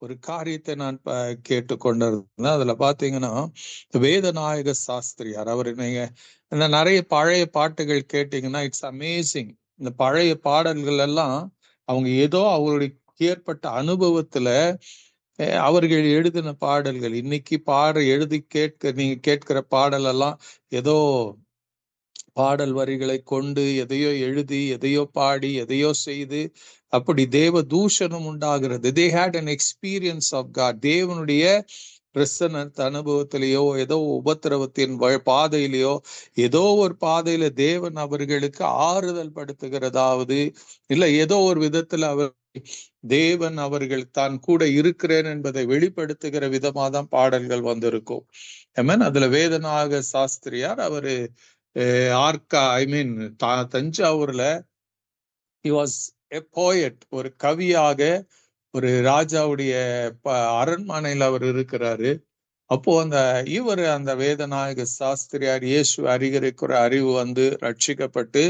ஒரு காரியத்தை நான் கேட்டுக்கொண்டிருந்தேன். அதுல பாத்தீங்கன்னா வேதநாயக சாஸ்திரியார் அவர், நீங்க இந்த நிறைய பழைய பாட்டுகள் கேட்டீங்கன்னா இட்ஸ் அமேசிங். இந்த பழைய பாடல்கள் எல்லாம் அவங்க ஏதோ அவங்களுடைய ஏற்பட்ட அனுபவத்துல அவர்கள் எழுதின பாடல்கள். இன்னைக்கு எழுதி நீங்க கேட்கிற பாடல் எல்லாம் ஏதோ பாடல் வரிகளை கொண்டு எதையோ எழுதி எதையோ பாடி எதையோ செய்து அப்படி தேவ தூஷணம் உண்டாகிறது. They had an experience of God. தேவனுடைய பிரசன்ன அனுபவத்திலேயோ ஏதோ உபத்திரவத்தின் பாதையிலேயோ ஏதோ ஒரு பாதையில தேவன் அவர்களுக்கு ஆறுதல் படுத்துகிறதாவது இல்ல ஏதோ ஒரு விதத்துல தேவன் அவர்கள் தான் கூட இருக்கிறேன் என்பதை வெளிப்படுத்துகிற விதமா தான் பாடல்கள் வந்திருக்கும். அதுல வேதநாயக சாஸ்திரியார் அவரு தஞ்சாவூர்ல he was a poet, ஒரு கவியாக ஒரு ராஜாவுடைய அரண்மனையில் அவர் இருக்கிறாரு. அப்போ அந்த வேதநாயக சாஸ்திரியார் இயேசு அறிகிற அறிவு ரட்சிக்கப்பட்டு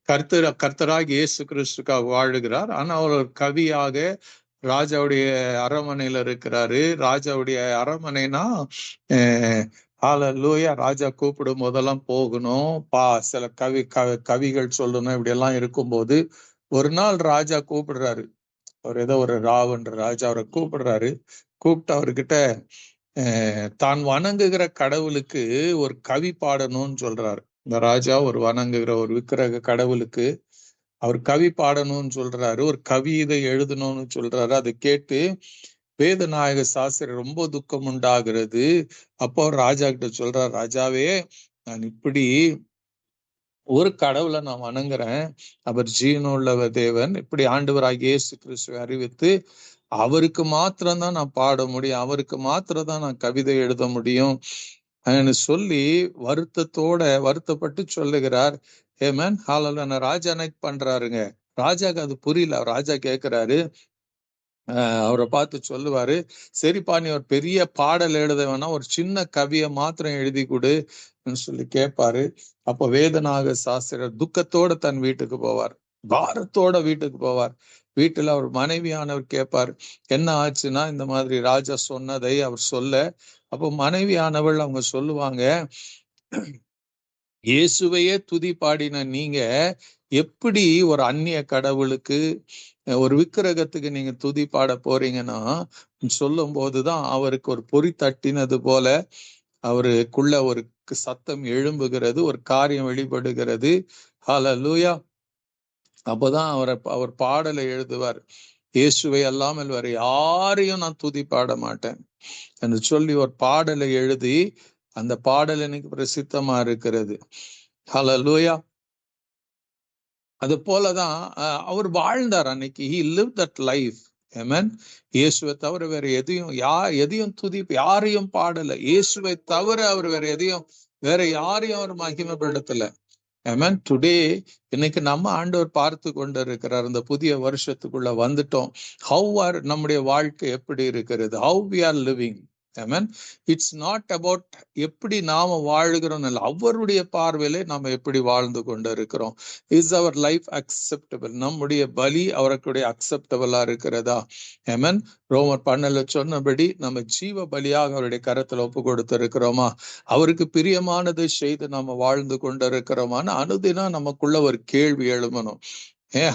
கர்த்தராக இயேசு கிறிஸ்துக்காக வாழுகிறார். ஆனா அவர் ஒரு கவியாக ராஜாவுடைய அரண்மனையில இருக்கிறாரு. ராஜாவுடைய அரண்மனைனா ஹல்லேலூயா, ராஜா கூப்பிடும் போதெல்லாம் போகணும், சில கவிகள் சொல்லணும், இப்படி எல்லாம் இருக்கும்போது ஒரு நாள் ராஜா கூப்பிடுறாரு. அவர் ஏதோ ஒரு ராவன்ற ராஜா அவரை கூப்பிடுறாரு. கூப்பிட்டு அவர்கிட்ட தான் வணங்குகிற கடவுளுக்கு ஒரு கவி பாடணும்னு சொல்றாரு. இந்த ராஜா ஒரு வணங்குகிற ஒரு விக்கிரக கடவுளுக்கு அவர் கவி பாடணும்னு சொல்றாரு, ஒரு கவிதை எழுதணும்னு சொல்றாரு. அதை கேட்டு வேதநாயக சாஸ்திரி ரொம்ப துக்கம் உண்டாகிறது. அப்போ ராஜா கிட்ட சொல்றார், ராஜாவே, நான் இப்படி ஒரு கடவுளை நான் வணங்குறேன், அவர் ஜீவனுள்ள தேவன், இப்படி ஆண்டவராகிய இயேசு கிறிஸ்துவை அறிவித்து அவருக்கு மாத்திரம்தான் நான் பாட முடியும், அவருக்கு மாத்திரம் தான் நான் கவிதை எழுத முடியும் சொல்லி வருத்தப்பட்டு சொல்லுகிறார். ஏமேன் ஹல்லேலூயா. ராஜா என்ன பண்றாருங்க, ராஜாக்கு அது புரியல. ராஜா கேட்கிறாரு, அவரை பார்த்து சொல்லுவாரு, சரிப்பா நீ ஒரு பெரிய பாடல் எழுத வேணா, ஒரு சின்ன கவியை மாத்திரம் எழுதி கொடு சொல்லி கேட்பாரு. அப்போ வேதநாயக சாஸ்திரர் துக்கத்தோட தன் வீட்டுக்கு போவார், பாரத்தோட வீட்டுக்கு போவார். வீட்டுல அவர் மனைவியானவர் கேட்பார், என்ன ஆச்சுன்னா இந்த மாதிரி ராஜா சொன்னதை அவர் சொல்ல. அப்போ மனைவியானவள் அவங்க சொல்லுவாங்க, இயேசுவையே துதி பாடின நீங்க எப்படி ஒரு அந்நிய கடவுளுக்கு, ஒரு விக்கிரகத்துக்கு நீங்க துதி பாட போறீங்கன்னா சொல்லும் போதுதான் அவருக்கு ஒரு பொறி தட்டினது போல அவருக்குள்ள ஒரு சத்தம் எழும்புகிறது, ஒரு காரியம் வெளிப்படுகிறது. ஹல்லேலூயா. அப்பதான் அவர் பாடலை எழுதுவார், இயேசுவை அல்லாமல் வேற யாரையும் நான் துதி பாட மாட்டேன் என்று சொல்லி ஒரு பாடலை எழுதி அந்த பாடல் எனக்கு பிரசித்தமா இருக்கிறது. ஹல்லேலூயா. அது போலதான் அவர் வாழ்ந்தார் அன்னைக்கு. he lived that life. ஆமென். இயேசுவை தவிர வேற எதையும் யாரையும் பாடல. இயேசுவை தவிர அவர் வேற யாரையும் அவர் மகிமைப்படுத்தல. ஆமென். டுடே இன்னைக்கு நம்ம ஆண்டவர் பார்த்து கொண்டு இருக்கிறார். இந்த புதிய வருஷத்துக்குள்ள வந்துட்டோம். நம்முடைய வாழ்க்கை எப்படி இருக்கிறது? how we are living. Amen. It's not about எப்படி நாம வாழ்கிறோம், அவருடைய பார்வையிலே நாம எப்படி வாழ்ந்து கொண்டு இருக்கிறோம். Is our life acceptable? நம்முடைய பலி அவருடைய அக்செப்டபிளா இருக்கிறதா? ஆமென். ரோமர் 12 சொன்னபடி நம்ம ஜீவ பலியாக அவருடைய கரத்துல ஒப்பு கொடுத்து இருக்கிறோமா? அவருக்கு பிரியமானதை செய்து நாம வாழ்ந்து கொண்டு இருக்கிறோமான்னு அனுதினம் நமக்குள்ள ஒரு கேள்வி எழுமணும்.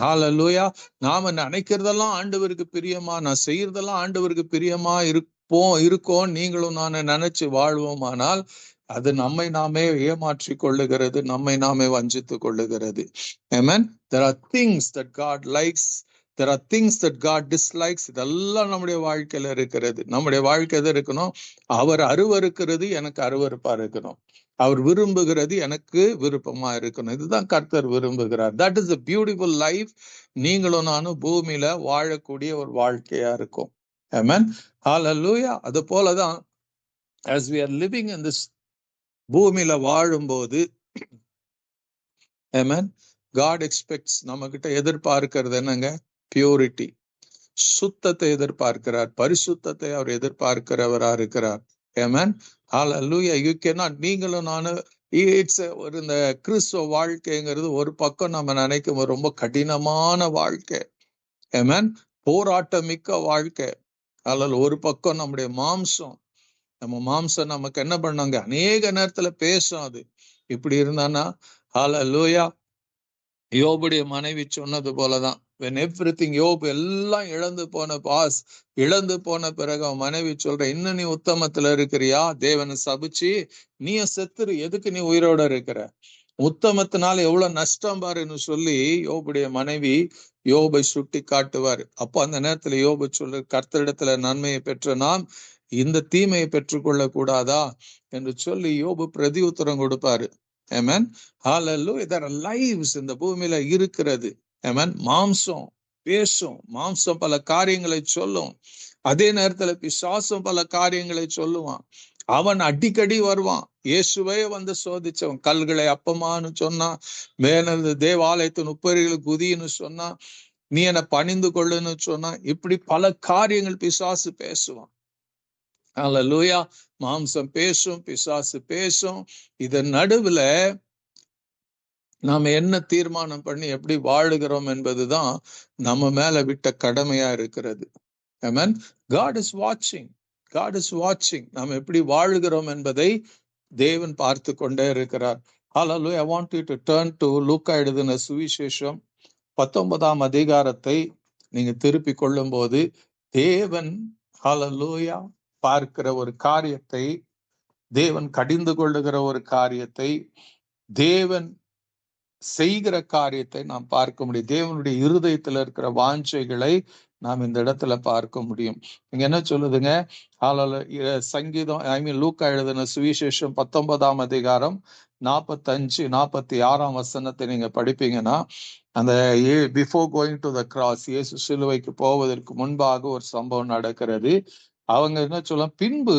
ஹல்லேலூயா. நாம நினைக்கிறதெல்லாம் ஆண்டவருக்கு பிரியமா, நான் செய்யறதெல்லாம் ஆண்டவருக்கு பிரியமா இருக்கோம் நீங்களும் நான் நினைச்சு வாழ்வோமானால் அது நம்மை நாமே ஏமாற்றி கொள்ளுகிறது, நம்மை நாமே வஞ்சித்து கொள்ளுகிறது. Amen. There are things that God likes, there are things that God dislikes. இதெல்லாம் நம்முடைய வாழ்க்கையில இருக்கிறது. நம்முடைய வாழ்க்கை எது இருக்கணும்? அவர் அருவருக்கிறது எனக்கு அருவருப்பா இருக்கணும், அவர் விரும்புகிறது எனக்கு விருப்பமா இருக்கணும். இதுதான் கர்த்தர் விரும்புகிறார். That is a beautiful life. நீங்களும் நானும் பூமியில வாழக்கூடிய ஒரு வாழ்க்கையா இருக்கும். Amen. Hallelujah. அது போலதான் as we are living in this பூமியில வாழும்போது, Amen, God expects, நம்ம கிட்ட எதிர்பார்க்கிறது என்னங்க? பியூரிட்டி, சுத்தத்தை எதிர்பார்க்கிறார், பரிசுத்தத்தை அவர் எதிர்பார்க்கிறவரா இருக்கிறார். Amen. Hallelujah. You cannot, நீங்களும் நானும் இந்த கிறிஸ்துவ வாழ்க்கைங்கிறது ஒரு பக்கம் நம்ம நினைக்கும் ரொம்ப கடினமான வாழ்க்கை. Amen. போராட்டமிக்க வாழ்க்கை. அல்ல ஒரு பக்கம் நம்முடைய மாம்சம், நம்ம மாம்சம் நமக்கு என்ன பண்ணாங்க, அநேக நேரத்துல பேசும். அது இப்படி இருந்தானா ஹல்லேலூயா. யோபுடைய மனைவி சொன்னது போலதான், when everything, யோபு எல்லாம் இழந்து போன பிறகு அவன் மனைவி சொல்ற, இன்னும் நீ உத்தமத்துல இருக்கிறியா, தேவனை சபிச்சு நீ செத்துரு, எதுக்கு நீ உயிரோட இருக்கிற, உத்தமத்தினால எவ்வளவு நஷ்டம் பாருன்னு சொல்லி யோபுடைய மனைவி யோபை சுட்டி காட்டுவார். அப்போ அந்த நேரத்துல யோபு சொல்லு, கர்த்தரிடத்துல நன்மையை பெற்ற நாம் இந்த தீமையை பெற்றுக்கொள்ள கூடாதா என்று சொல்லி யோபு பிரதி உத்தரம் கொடுப்பாரு. ஆமென். ஹல்லேலூயா. there are lives இந்த பூமியில இருக்கிறது. ஆமென். மாம்சம் பேசும், மாம்சம் பல காரியங்களை சொல்லும். அதே நேரத்துல பிசாசும் பல காரியங்களை சொல்லுவான். அவன் அடிக்கடி வருவான். இயேசுவே வந்து சோதிச்சவன். கல்களை அப்பமான்னு சொன்னான், மேல தேவாலயத்தின் உப்பரிகளுக்கு குதின்னு சொன்னான், நீ என்னை பணிந்து கொள்ளுன்னு சொன்னான். இப்படி பல காரியங்கள் பிசாசு பேசுவான். ஹல்லேலூயா. மாம்சம் பேசும், பிசாசு பேசும். இதன் நடுவுல நாம என்ன தீர்மானம் பண்ணி எப்படி வாழுகிறோம் என்பதுதான் நம்ம மேல விட்ட கடமையா இருக்கிறது. ஆமென். God is watching. God is watching. நாம் எப்படி வாழுகிறோம் என்பதை தேவன் பார்த்து கொண்டே இருக்கிறார். Hallelujah. I want you to turn to லூக்கா எழுதின சுவிசேஷம் 19ஆம் அதிகாரத்தை நீங்க திருப்பி கொள்ளும் போது, தேவன் ஹல்லேலூயா பார்க்கிற ஒரு காரியத்தை, தேவன் கடிந்து கொள்ளுகிற ஒரு காரியத்தை, தேவன் செய்கிற காரியத்தை நாம் பார்க்க முடியும். தேவனுடைய இருதயத்துல இருக்கிற வாஞ்சைகளை நாம் இந்த இடத்துல பார்க்க முடியும். இங்க என்ன சொல்லுதுங்க, சங்கீதம் லூக்கா எழுதின சுவிசேஷம் 19ஆம் அதிகாரம் 45-46 வசனத்தை நீங்க படிப்பீங்கன்னா, அந்த before going to the cross, இயேசு சிலுவைக்கு போவதற்கு முன்பாக ஒரு சம்பவம் நடக்கிறது. அவங்க என்ன சொல்ல, பின்பு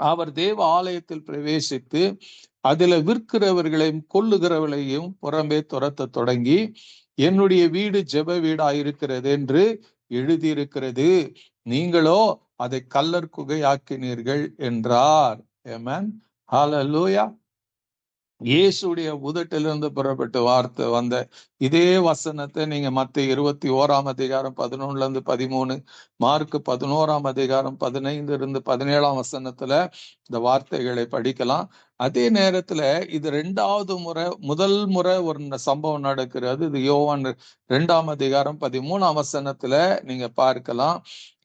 அவர் தேவ ஆலயத்தில் பிரவேசித்து அதுல விற்கிறவர்களையும் கொல்லுகிறவர்களையும் புறம்பே துரத்த தொடங்கி, என்னுடைய வீடு ஜெப வீடாயிருக்கிறது என்று எழுதியிருக்கிறது, நீங்களோ அதை கல்லர் குகையாக்கினீர்கள் என்றார். ஆமென். ஹல்லேலூயா. இயேசுடைய உதட்டிலிருந்து புறப்பட்டு வார்த்தை வந்த இதே வசனத்தை நீங்க மத்தேயு 21ஆம் அதிகாரம் 11-13, மார்க் 11ஆம் அதிகாரம் 15-17 வசனத்துல இந்த வார்த்தைகளை படிக்கலாம். அதே நேரத்துல இது 2வது முறை, முதல் முறை ஒரு சம்பவம் நடக்கிறது. இது யோவான் 2ஆம் அதிகாரம் 13ஆம் வசனத்துல நீங்க பார்க்கலாம்.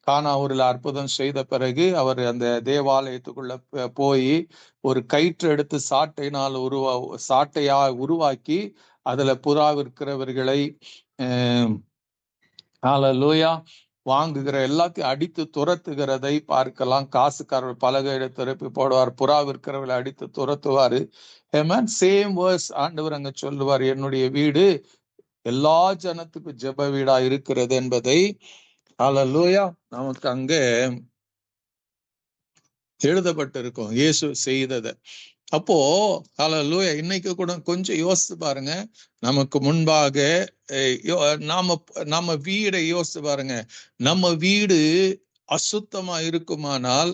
கானாவூரில் அற்புதம் செய்த பிறகு அவர் அந்த தேவாலயத்துக்குள்ள போய் ஒரு கயிற்று எடுத்து சாட்டையா உருவாக்கி அதுல புறா விற்கிறவர்களை ஹல்லேலூயா வாங்குகிற எல்லாத்தையும் அடித்து துரத்துகிறதை பார்க்கலாம். காசுக்காரர் பலகை திருப்பி போடுவார், புறா விற்கிறவர்களை அடித்து துரத்துவாரு. சேம் வேர்ஸ் ஆண்டவர் அங்க சொல்லுவார், என்னுடைய வீடு எல்லா ஜனத்துக்கும் ஜெப வீடா இருக்கிறது என்பதை ஹல்லேலூயா நமக்கு அங்க எழுதப்பட்டிருக்கும் இயேசு செய்ததை. அப்போ ஹல்லேலூயா இன்னைக்கு கூட கொஞ்சம் யோசித்து பாருங்க, நமக்கு முன்பாக நம்ம வீடை யோசித்து பாருங்க. நம்ம வீடு அசுத்தமா இருக்குமானால்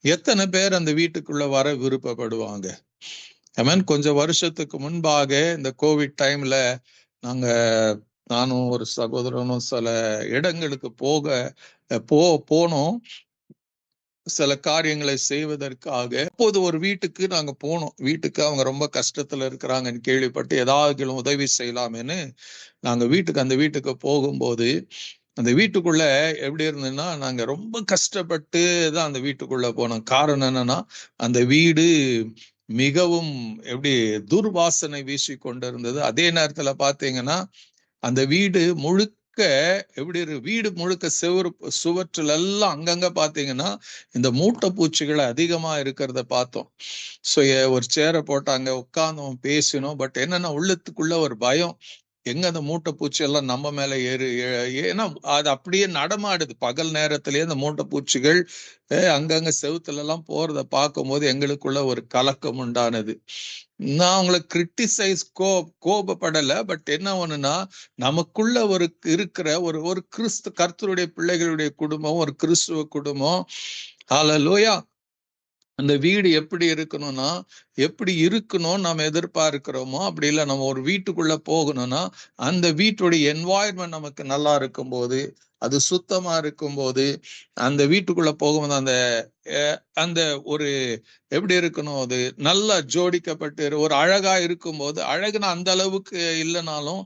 எத்தனை பேர் அந்த வீட்டுக்குள்ள வர விருப்பப்படுவாங்க? கொஞ்சம் வருஷத்துக்கு முன்பாக இந்த கோவிட் டைம்ல நானும் ஒரு சகோதரனும் சில இடங்களுக்கு போனோம் சில காரியங்களை செய்வதற்காக. அப்போது ஒரு வீட்டுக்கு நாங்க போனோம். வீட்டுக்கு அவங்க ரொம்ப கஷ்டத்துல இருக்கிறாங்கன்னு கேள்விப்பட்டு ஏதாவது உதவி செய்யலாமேன்னு நாங்க அந்த வீட்டுக்கு போகும்போது, அந்த வீட்டுக்குள்ள எப்படி இருந்ததுன்னா, நாங்க ரொம்ப கஷ்டப்பட்டு தான் அந்த வீட்டுக்குள்ள போனோம். காரணம் என்னன்னா, அந்த வீடு மிகவும் எப்படி துர்வாசனை வீசி கொண்டிருந்தது. அதே நேரத்துல பாத்தீங்கன்னா அந்த வீடு முழுக்க வீடு முழுக்க சுவற்றில் எல்லாம் அங்கங்க பாத்தீங்கன்னா இந்த மூட்டை பூச்சிகள் அதிகமா இருக்கிறத பார்த்தோம். சோ ஒரு சேரை போட்டாங்க, உட்கார்ந்தோம், பேசினோம். பட் என்னன்னா உள்ளத்துக்குள்ள ஒரு பயம், எங்க அந்த மூட்டை பூச்சி எல்லாம் நம்ம மேல ஏன்னா அது அப்படியே நடமாடுது. பகல் நேரத்திலேயே அந்த மூட்டை பூச்சிகள் அங்கங்க செவுத்துல எல்லாம் போறத பார்க்கும் போது எங்களுக்குள்ள ஒரு கலக்கம் உண்டானது. நான் அவங்களை கிரிட்டிசைஸ் கோபப்படல. பட் என்ன ஒண்ணுன்னா, நமக்குள்ள இருக்கிற ஒரு கர்த்தருடைய பிள்ளைகளுடைய குடும்பம், ஒரு கிறிஸ்துவ குடும்பம், ஹல்லேலூயா, அந்த வீடு எப்படி இருக்கணும்னா, எப்படி இருக்கணும் நம்ம எதிர்பார்க்கிறோமோ, அப்படி இல்லை நம்ம ஒரு வீட்டுக்குள்ள போகணும்னா அந்த வீட்டுடைய என்வாயர்மெண்ட் நமக்கு நல்லா இருக்கும்போது, அது சுத்தமா இருக்கும்போது, அந்த வீட்டுக்குள்ள போகும்போது அந்த அந்த ஒரு எப்படி இருக்கணும், அது நல்லா ஜோடிக்கப்பட்டு ஒரு அழகா இருக்கும்போது, அழகுனா அந்த அளவுக்கு இல்லைனாலும்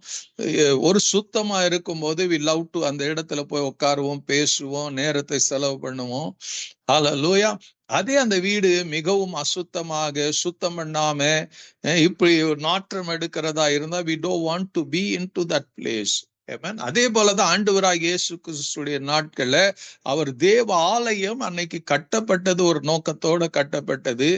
ஒரு சுத்தமா இருக்கும்போது வி லவ் டு அந்த இடத்துல போய் உட்காருவோம், பேசுவோம், நேரத்தை செலவு பண்ணுவோம். ஹல்லேலூயா. அதே அந்த வீடு மிகவும் அசுத்தமாக சுத்தம் பண்ணாம இப்படி ஒரு நாற்றம் எடுக்கிறதா இருந்தா we don't want to be into that place. அதே போலதான் ஆண்டவராகிய இயேசு கிறிஸ்துடைய நாட்கள்ல அவர் தேவ ஆலயம் அன்னைக்கு கட்டப்பட்டது, ஒரு நோக்கத்தோட கட்டப்பட்டது.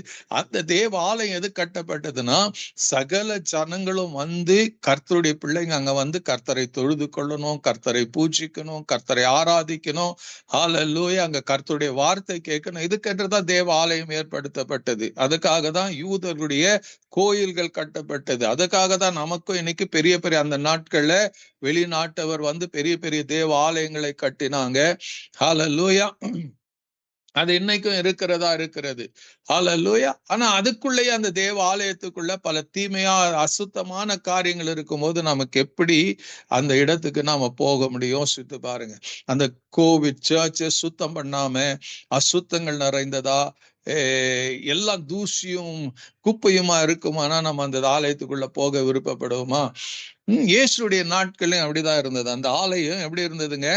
அந்த தேவ ஆலயம் எது கட்டப்பட்டதுன்னா, சகல ஜனங்களும் வந்து கர்த்தருடைய பிள்ளைங்க அங்க வந்து கர்த்தரை தொழுது கொள்ளணும், கர்த்தரை பூஜிக்கணும், கர்த்தரை ஆராதிக்கணும். ஹல்லேலூயா. அங்க கர்த்தருடைய வார்த்தை கேட்கணும். இதுக்கென்றுதான் தேவ ஆலயம் ஏற்படுத்தப்பட்டது. அதுக்காக தான் யூதர்களுடைய கோயில்கள் கட்டப்பட்டது. அதுக்காக தான் நமக்கும் இன்னைக்கு பெரிய பெரிய அந்த நாட்கள்ல வெளிநாட்டவர் வந்து பெரிய பெரிய தேவ ஆலயங்களை கட்டினாங்க. ஹல்லேலூயா. அது இன்னைக்கும் இருக்கிறது. ஹல்லேலூயா. ஆனா அதுக்குள்ளேயே அந்த தேவ ஆலயத்துக்குள்ள பல தீமையா அசுத்தமான காரியங்கள் இருக்கும்போது நமக்கு எப்படி அந்த இடத்துக்கு நாம போக முடியும்? யோசித்து பாருங்க. அந்த கோவிட் சர்ச்சை சுத்தம் பண்ணாம அசுத்தங்கள் நிறைந்ததா, எல்லாம் தூசியும் குப்பையுமா இருக்குமானா நம்ம அந்த ஆலயத்துக்குள்ள போக விருப்பப்படுவோமா? இயேசுடைய நாட்களையும் அப்படிதான் இருந்தது. அந்த ஆலயம் எப்படி இருந்ததுங்க?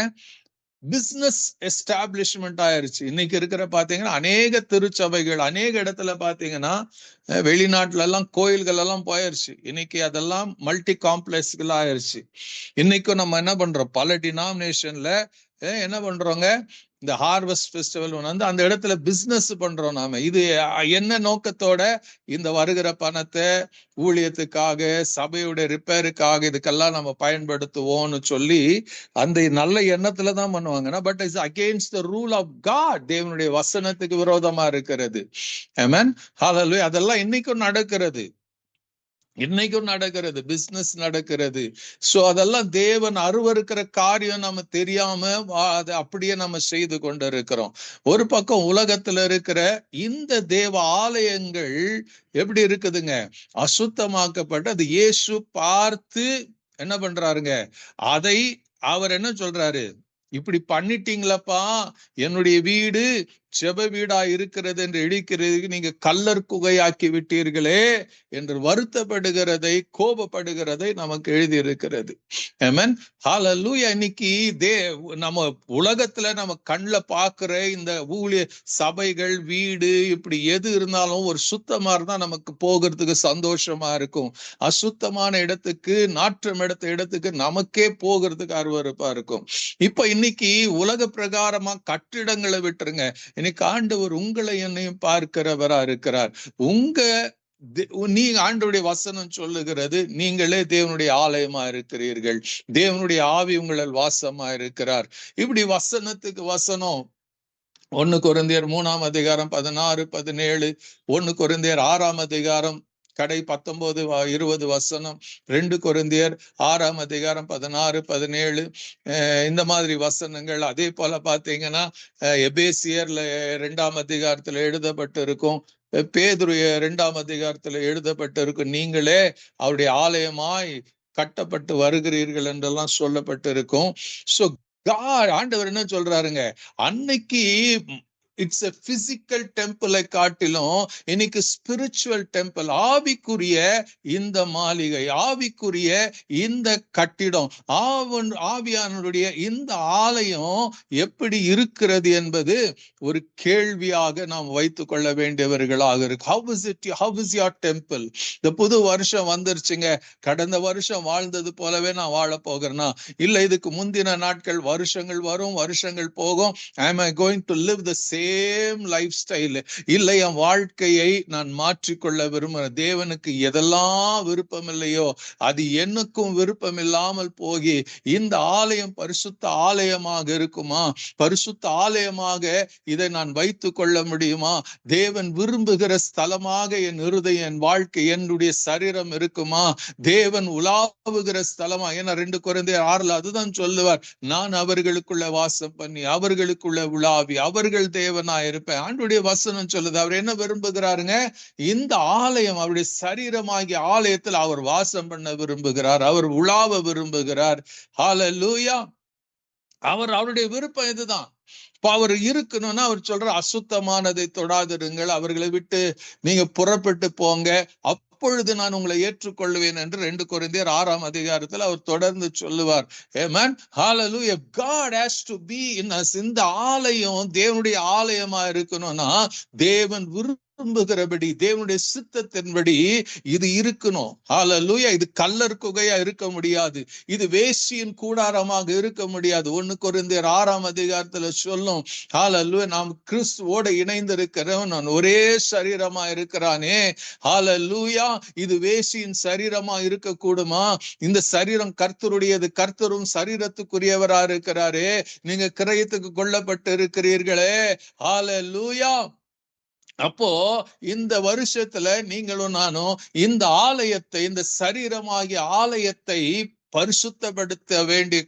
பிசினஸ் எஸ்டாப்ளிஷ்மெண்ட் ஆயிருச்சு. இன்னைக்கு இருக்கிற பாத்தீங்கன்னா அநேக திருச்சபைகள் அநேக இடத்துல பாத்தீங்கன்னா வெளிநாட்டுல எல்லாம் கோயில்கள் எல்லாம் போயிருச்சு. இன்னைக்கு அதெல்லாம் மல்டி காம்ப்ளெக்ஸ்கள் ஆயிருச்சு. இன்னைக்கும் நம்ம என்ன பண்றோம், பல டினாமினேஷன்ல என்ன பண்றோங்க, இந்த ஹார்வெஸ்ட் ஃபெஸ்டிவல் வந்து அந்த இடத்துல பிசினஸ் பண்றோம் நாம. இது என்ன நோக்கத்தோட? இந்த வருகிற பணத்தை ஊழியத்துக்காக, சபையுடைய ரிப்பேருக்காக இதுக்கெல்லாம் நம்ம பயன்படுத்துவோம்னு சொல்லி அந்த நல்ல எண்ணத்துலதான் பண்ணுவாங்கன்னா, but it's against the rule of God. தேவனுடைய வசனத்துக்கு விரோதமா இருக்கிறது. ஆமென். ஹல்லேலூயா. அதெல்லாம் இன்னைக்கும் நடக்கிறது. பிசினஸ் நடக்கிறது. சோ அதெல்லாம் தேவன் அருவருக்கிற காரியம் நம்ம தெரியாம அதை அப்படியே நம்ம செய்து கொண்டு இருக்கிறோம். ஒரு பக்கம் உலகத்துல இருக்கிற இந்த தேவ ஆலயங்கள் எப்படி இருக்குதுங்க? அசுத்தமாக்கப்பட்டு அது இயேசு பார்த்து என்ன பண்றாருங்க? அதை அவர் என்ன சொல்றாரு? இப்படி பண்ணிட்டீங்களப்பா, என்னுடைய வீடு செப வீடா இருக்கிறது என்று இடிக்கிறதுக்கு நீங்க கல்லர் குகையாக்கி விட்டீர்களே என்று வருத்தப்படுகிறதை, கோபப்படுகிறதை நமக்கு எழுதி இருக்கிறது. ஆமென். ஹல்லேலூயா. இன்னைக்கு நம்ம உலகத்துல நம்ம கண்ணுல பாக்குற இந்த ஊழிய சபைகள், வீடு இப்படி எது இருந்தாலும் ஒரு சுத்தமா இருந்தா நமக்கு போகிறதுக்கு சந்தோஷமா இருக்கும். அசுத்தமான இடத்துக்கு, நாற்றம் எடுத்த இடத்துக்கு நமக்கே போகிறதுக்கு அருவருப்பா இருக்கும். இப்ப இன்னைக்கு உலக பிரகாரமா கட்டிடங்களை விட்டுருங்க. இன்னைக்கு ஆண்டவர் உங்களை என்னையும் பார்க்கிறவரா இருக்கிறார். நீங்க ஆண்டவருடைய வசனம் சொல்லுகிறது, நீங்களே தேவனுடைய ஆலயமா இருக்கிறீர்கள், தேவனுடைய ஆவி உங்களில் வாசமா இருக்கிறார். இப்படி வசனத்துக்கு வசனம் 1 கொரிந்தியர் 3 அதிகாரம் 16, 17, 1 கொரிந்தியர் 6 அதிகாரம் கடை 19, 20 வசனம், 2 கொரிந்தியர் 6 அதிகாரம் 16, 17 இந்த மாதிரி வசனங்கள். அதே போல பாத்தீங்கன்னா எபேசியர்ல 2 அதிகாரத்துல எழுதப்பட்டு இருக்கும், பேதுரு 2 அதிகாரத்துல எழுதப்பட்டு இருக்கும், நீங்களே அவருடைய ஆலயமாய் கட்டப்பட்டு வருகிறீர்கள் என்றெல்லாம் சொல்லப்பட்டு இருக்கும். சோ ஆண்டவர் என்ன சொல்றாருங்க, அன்னைக்கு இட்ஸ் எ பிசிக்கல் டெம்பிளை காட்டிலும் இன்னைக்கு ஸ்பிரிச்சுவல் டெம்பிள், ஆவிக்குரிய இந்த மாளிகை, ஆவிக்குரிய இந்த கட்டிடம், ஆவியானுடைய இந்த ஆலயம் எப்படி இருக்கிறது என்பது ஒரு கேள்வியாக நாம் வைத்துக் கொள்ள வேண்டியவர்களாக இருக்கு. How is your temple? இந்த புது வருஷம் வந்துருச்சுங்க, கடந்த வருஷம் வாழ்ந்தது போலவே நான் வாழ போகிறேன்னா? இல்ல இதுக்கு முந்தின நாட்கள், வருஷங்கள் வரும், வருஷங்கள் போகும். Am I going to live the same life style? இல்லை, என் வாழ்க்கையை நான் மாற்றிக்கொள்ள விரும்புகிறேன். தேவனுக்கு எதெல்லாம் விருப்பம் இல்லையோ அது எனக்கும் விருப்பம் இல்லாமல் போகி இந்த ஆலயம் பரிசுத்த ஆலயமாக இருக்குமா? பரிசுத்த ஆலயமாக இதை நான் வைத்துக் கொள்ள முடியுமா? தேவன் விரும்புகிற ஸ்தலமாக என் இருதயம், என் வாழ்க்கை, என்னுடைய சரீரம் இருக்குமா? தேவன் உலாவுகிற ஸ்தலமா? ஏன்னா 2 கொரிந்தியர் 6 அதுதான் சொல்லுவார், நான் அவர்களுக்குள்ள வாசம் பண்ணி, அவர்களுக்குள்ள உலாவி, அவர்கள் தேவ தேவனா இருப்பேன். ஆண்டவருடைய வசனம் சொல்லுது. அவர் என்ன விரும்புகிறாருங்க? இந்த ஆலயம், அவருடைய சரீரமாகிய ஆலயத்தில் அவர் வாசம் பண்ண விரும்புகிறார். அவர் உலாவ விரும்புகிறார். ஹல்லேலூயா. அவருடைய விருப்பம் இதுதான். இப்ப அவர் இருக்கணும்னா அவர் சொல்ற அசுத்தமானதை தொடாதிருங்கள், அவர்களை விட்டு நீங்க புறப்பட்டு போங்க, அப்பொழுது நான் உங்களை ஏற்றுக்கொள்வேன் என்று 2 கொரிந்தியர் 6ஆம் அதிகாரத்தில் அவர் தொடர்ந்து சொல்லுவார். ஆமென். ஹல்லேலூயா. God has to be in us. இந்த ஆலயம் தேவனுடைய ஆலயமா இருக்கணும்னா தேவன் விரும்புகிறபடி, தேவனுடைய சித்தத்தின்படி இது இருக்கணும். ஹல்லேலூயா. இது கல்லர் குகையா இருக்க முடியாது. இது வேசியின் கூடாரமாக இருக்க முடியாது. 1 கொரிந்தியர் 6ஆம் அதிகாரத்துல சொல்லும். ஹல்லேலூயா. நாம் கிறிஸ்துவோடு இணைந்திருக்கிறோம், நான் ஒரே சரீரமா இருக்கிறானே. ஹல்லேலூயா. இது வேசியின் சரீரமா இருக்க கூடுமா? இந்த சரீரம் கர்த்தருடையது, கர்த்தரும் சரீரத்துக்குரியவரா இருக்கிறாரே. நீங்க கிரயத்துக்கு கொல்லப்பட்டு இருக்கிறீர்களே. ஹல்லேலூயா. அப்போ இந்த வருஷத்துல நீங்களும் நானும் இந்த ஆலயத்தை, இந்த சரீரமாகிய ஆலயத்தை பரிசுத்தப்படுத்த வேண்டிய,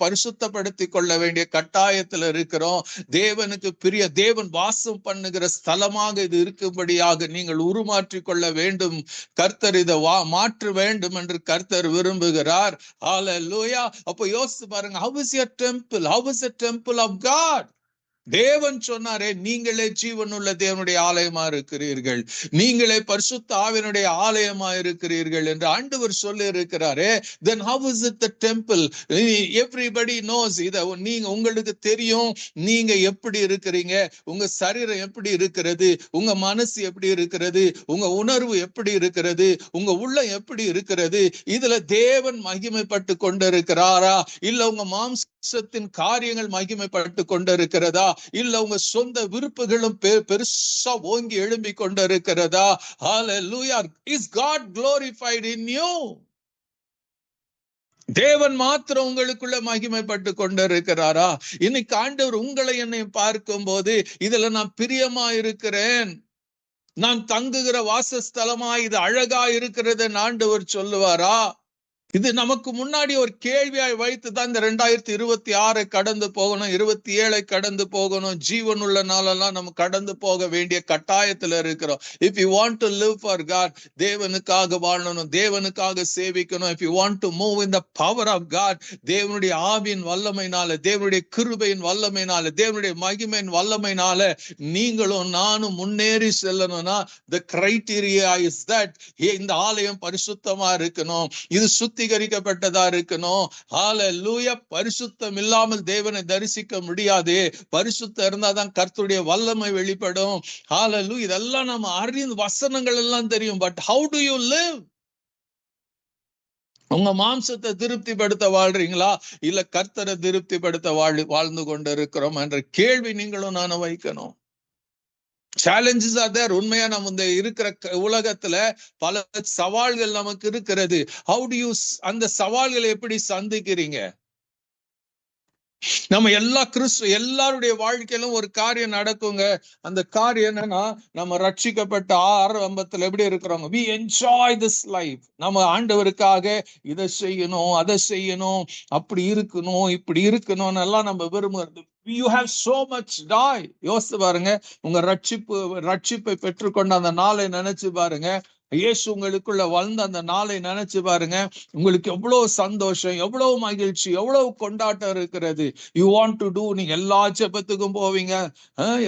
பரிசுத்தப்படுத்திக் கொள்ள வேண்டிய கட்டாயத்துல இருக்கிறோம். தேவனுக்கு பிரிய, தேவன் வாசம் பண்ணுகிற ஸ்தலமாக இது இருக்கும்படியாக நீங்கள் உருமாற்றி கொள்ள வேண்டும். கர்த்தர் இதை மாற்ற வேண்டும் என்று கர்த்தர் விரும்புகிறார். ஹல்லேலூயா. அப்போ யோசிச்சு பாருங்க. How is your temple? How is the temple of God? தேவன் சொன்னாரே, நீங்களே ஜீவனுள்ள தேவனுடைய ஆலயமா இருக்கிறீர்கள், நீங்களே பரிசுத்த ஆவியினுடைய ஆலயமா இருக்கிறீர்கள் என்று ஆண்டவர் சொல்லி இருக்கிறாரே. Then how is it the temple? Everybody knows. இத நீங்க, உங்களுக்கு தெரியும் நீங்க எப்படி இருக்கிறீங்க, உங்க சரீரம் எப்படி இருக்கிறது, உங்க மனசு எப்படி இருக்கிறது, உங்க உணர்வு எப்படி இருக்கிறது, உங்க உள்ளம் எப்படி இருக்கிறது. இதுல தேவன் மகிமைப்பட்டு கொண்டிருக்கிறாரா, இல்ல உங்க மாம்சத்தின் காரியங்கள் மகிமைப்பட்டு கொண்டிருக்கிறதா, இல்ல உங்க சொந்த விருப்புகளும் பெருசா ஓங்கி எழும்பி கொண்டிருக்கிறதா? ஹல்லேலூயா. Is God glorified in you? தேவன் மாத்திரம் உங்களுக்குள்ள மகிமைப்பட்டு கொண்டிருக்கிறாரா? இன்னைக்கு ஆண்டவர் உங்களை என்னை பார்க்கும் போது, இதுல நான் பிரியமா இருக்கிறேன், நான் தங்குகிற வாசஸ்தலமா இது அழகா இருக்கிறது ஆண்டவர் சொல்லுவாரா? இது நமக்கு முன்னாடி ஒரு கேள்வியாய் வைத்துதான் இந்த 2026 கடந்து போகணும், 27 கடந்து போகணும். ஜீவனுள்ள நாளெல்லாம் நம்ம கடந்து போக வேண்டிய கட்டாயத்துல இருக்கிறோம். If you want to live for God, தேவனுக்காக வாழணும், தேவனுக்காக சேவிக்கணும். If you want to move in the power of God, தேவனுடைய ஆவியின் வல்லமையினால, தேவனுடைய கிருபையின் வல்லமையினால, தேவனுடைய மகிமையின் வல்லமையினால நீங்களும் நானும் முன்னேறி செல்லணும்னா the criteria is that இந்த ஆலயம் பரிசுத்தமா இருக்கணும், இது சுத்திகரிக்கப்பட்டதா இருக்கணும். ஹல்லேலூயா. பரிசுத்தம் இல்லாமல் தேவனை தரிசிக்க முடியாது. பரிசுத்தம் இருந்தாதான் கர்த்தருடைய வல்லமை வெளிப்படும். ஹல்லேலூயா. இதெல்லாம் நம்ம அறிந்த வசனங்கள் எல்லாம் தெரியும். But how do you live? உங்க மாம்சத்தை திருப்திப்படுத்த வாழ்றீங்களா, இல்ல கர்த்தரை திருப்திப்படுத்த வாழ்ந்து கொண்டு இருக்கிறோம் என்ற கேள்வி நீங்களும் நானும் வைக்கணும். Challenges are there. உண்மையா நம்ம இந்த இருக்கிற உலகத்துல பல சவால்கள் நமக்கு இருக்கிறது. How do you அந்த சவால்களை எப்படி சந்திக்கிறீங்க? நம்ம எல்லாருடைய வாழ்க்கையிலும் ஒரு காரியம் நடக்குங்க. அந்த காரியம் என்னன்னா, நம்ம ரட்சிக்கப்பட்ட ஆரம்பத்துல எப்படி இருக்கிறோங்க, we enjoy this life. நம்ம ஆண்டவருக்காக இதை செய்யணும், அதை செய்யணும், அப்படி இருக்கணும், இப்படி இருக்கணும் எல்லாம் நம்ம விரும்புறது. You have so much joy. யோசிச்சு பாருங்க. உங்க ரட்சிப்பை பெற்றுக்கொண்ட அந்த நாளை நினைச்சு பாருங்க. இயேசு உங்களுக்குள்ள வளர்ந்த அந்த நாளை நினைச்சு பாருங்க. உங்களுக்கு எவ்வளவு சந்தோஷம், எவ்வளவு மகிழ்ச்சி, எவ்வளவு கொண்டாட்டம் இருக்கிறது. You want to do. நீங்க எல்லா ஜெபத்துக்கும் போவீங்க,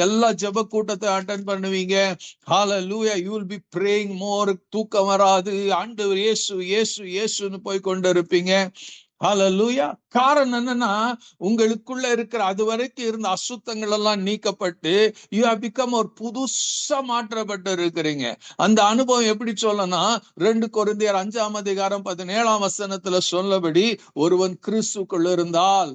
எல்லா ஜெப கூட்டத்தை அட்டெண்ட் பண்ணுவீங்க. Hallelujah. You will be praying more. தூக்கம் வராது. ஆண்டவர் இயேசு இயேசு இயேசுன்னு போய் கொண்டு இருப்பீங்க. ஹல்லேலூயா. காரணம் என்னன்னா, உங்களுக்குள்ள இருக்கிற அது வரைக்கும் இருந்த அசுத்தங்கள் எல்லாம் நீக்கப்பட்டு யூ ஹேவ் பிகம் ஒரு புதுசா மாற்றப்பட்டு இருக்கிறீங்க. அந்த அனுபவம் எப்படி சொல்லணும்? 2 கொரிந்தியர் 5ஆம் அதிகாரம் 17ஆம் வசனத்துல சொல்லபடி, ஒருவன் கிறிஸ்துக்குள்ள இருந்தால்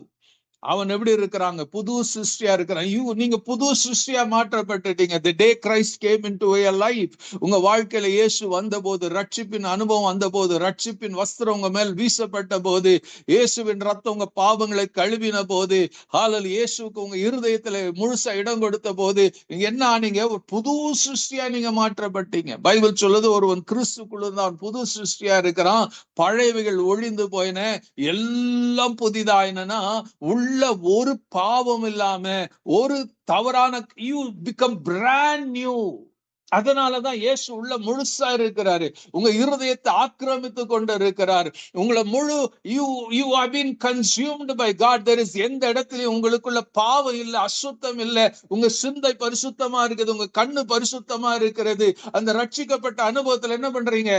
அவன் எப்படி இருக்கிறாங்க? புது சிருஷ்டியா இருக்கிறான். நீங்க புது சிருஷ்டியா மாற்றப்பட்டுட்டீங்க. The day Christ came into your life, உங்க வாழ்க்கையில இயேசு வந்த போது, ரட்சிப்பின் அனுபவம் வந்த போது, ரட்சிப்பின் வஸ்திரம் உங்க மேல் வீசப்பட்ட போது, இயேசுவின் ரத்தம் உங்க பாவங்களை கழுவின போது, ஹல்லேலூயா, இயேசுவுக்கு உங்க இருதயத்துல முழுசா இடம் கொடுத்த போது நீங்க என்ன ஆனீங்க? ஒரு புது சிருஷ்டியா நீங்க மாற்றப்பட்டீங்க. பைபிள் சொல்லுது, ஒருவன் கிறிஸ்துக்குள்ள இருந்தான் புது சிருஷ்டியா இருக்கிறான், பழையவைகள் ஒழிந்து போயின, எல்லாம் புதிதாயினா உள்ள உள்ள ஒரு பாவம் இல்லாம, ஒரு தவறான, யூ பிகம் பிராண்ட் நியூ. அதனாலதான் இயேசு உள்ள முழுசா இருக்கிறாரு. உங்க இருதயத்தை ஆக்கிரமித்து கொண்டு இருக்கிறார். உங்களை முழு you have been consumed by God. There is எந்த இடத்துலயும் உங்களுக்குள்ள பாவம் இல்ல, அசுத்தம் இல்ல. உங்க சிந்தை பரிசுத்தமா இருக்குது, உங்க கண்ணு பரிசுத்தமா இருக்கிறது. அந்த ரட்சிக்கப்பட்ட அனுபவத்துல என்ன பண்றீங்க?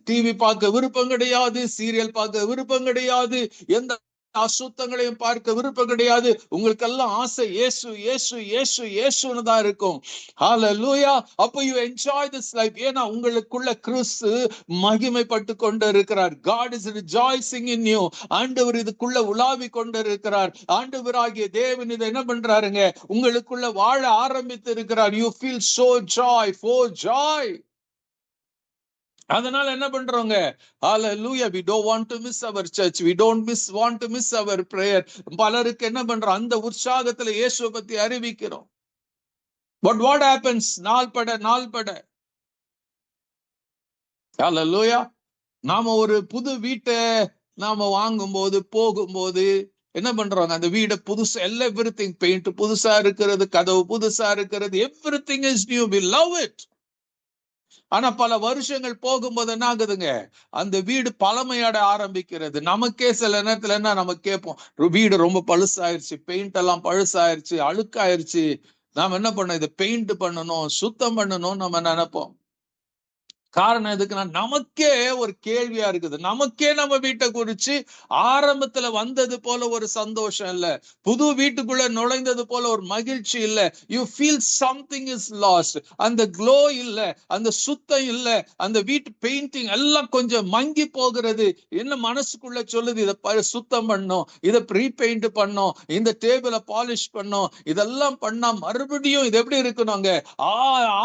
டிவி பார்க்க விருப்பம் கிடையாது, சீரியல் பார்க்க விருப்பம் கிடையாது, எந்த அசுத்தங்களையும் பார்க்க விருப்பம் கிடையாது. உங்களுக்கெல்லாம் ஆசை இயேசு இயேசு இயேசு இயேசுன்னு தான் இருக்கும். ஹல்லேலூயா. அப்ப you enjoy this life. ஏன்னா உங்களுக்குள்ள கிறிஸ்து மகிமைப்பட்டு கொண்டு இருக்கிறார். God is rejoicing in you. ஆண்டவர் இதுக்குள்ள உலாவி கொண்டு இருக்கிறார். ஆண்டவராகிய தேவன் இதை என்ன பண்றாருங்க? உங்களுக்குள்ள வாழ ஆரம்பித்து இருக்கிறார். You feel so joy, for joy. அதனால என்ன பண்றோங்க? Hallelujah. We don't want to miss our church. We don't want to miss our prayer. பலருக்கு என்ன பண்றோம்? அந்த உற்சாகத்துல இயேசுவை பத்தி அறிவிக்கிறோம். But what happens? நாள் பட Hallelujah. நாம ஒரு புது வீட்டை நாம வாங்கும் போது போகும்போது என்ன பண்றோங்க? அந்த வீடை புதுசா, எவ்ரிதிங் பெயிண்ட் புதுசா இருக்கிறது, கதவு புதுசா இருக்கிறது, everything is new. We love it. ஆனா பல வருஷங்கள் போகும்போது என்ன ஆகுதுங்க? அந்த வீடு பழமையாட ஆரம்பிக்கிறது. நமக்கே சில நேரத்துல என்ன நம்ம கேட்போம், வீடு ரொம்ப பழுசாயிருச்சு, பெயிண்ட் எல்லாம் பழுசாயிருச்சு, அழுக்காயிருச்சு, நாம என்ன பண்ணோம்? இதை பெயிண்ட் பண்ணணும், சுத்தம் பண்ணணும் நம்ம நினைப்போம். காரணம் எதுக்குன்னா, நமக்கே ஒரு கேள்வியா இருக்குது. நமக்கே நம்ம வீட்டை குறிச்சு ஆரம்பத்துல வந்தது போல ஒரு சந்தோஷம் இல்ல, புது வீட்டுக்குள்ள நுழைந்தது போல ஒரு மகிழ்ச்சி இல்ல. You feel something is last. அந்த க்ளோ இல்ல, அந்த சுத்தம் இல்ல, அந்த வீட்டு பெயிண்டிங் எல்லாம் கொஞ்சம் மங்கி போகிறது. என்ன மனசுக்குள்ள சொல்லுது? இதை சுத்தம் பண்ணும், இதை ரீபெயிண்ட் பண்ணும், இந்த டேபிளை பாலிஷ் பண்ணும், இதெல்லாம் பண்ணா மறுபடியும் இது எப்படி இருக்கணுங்க?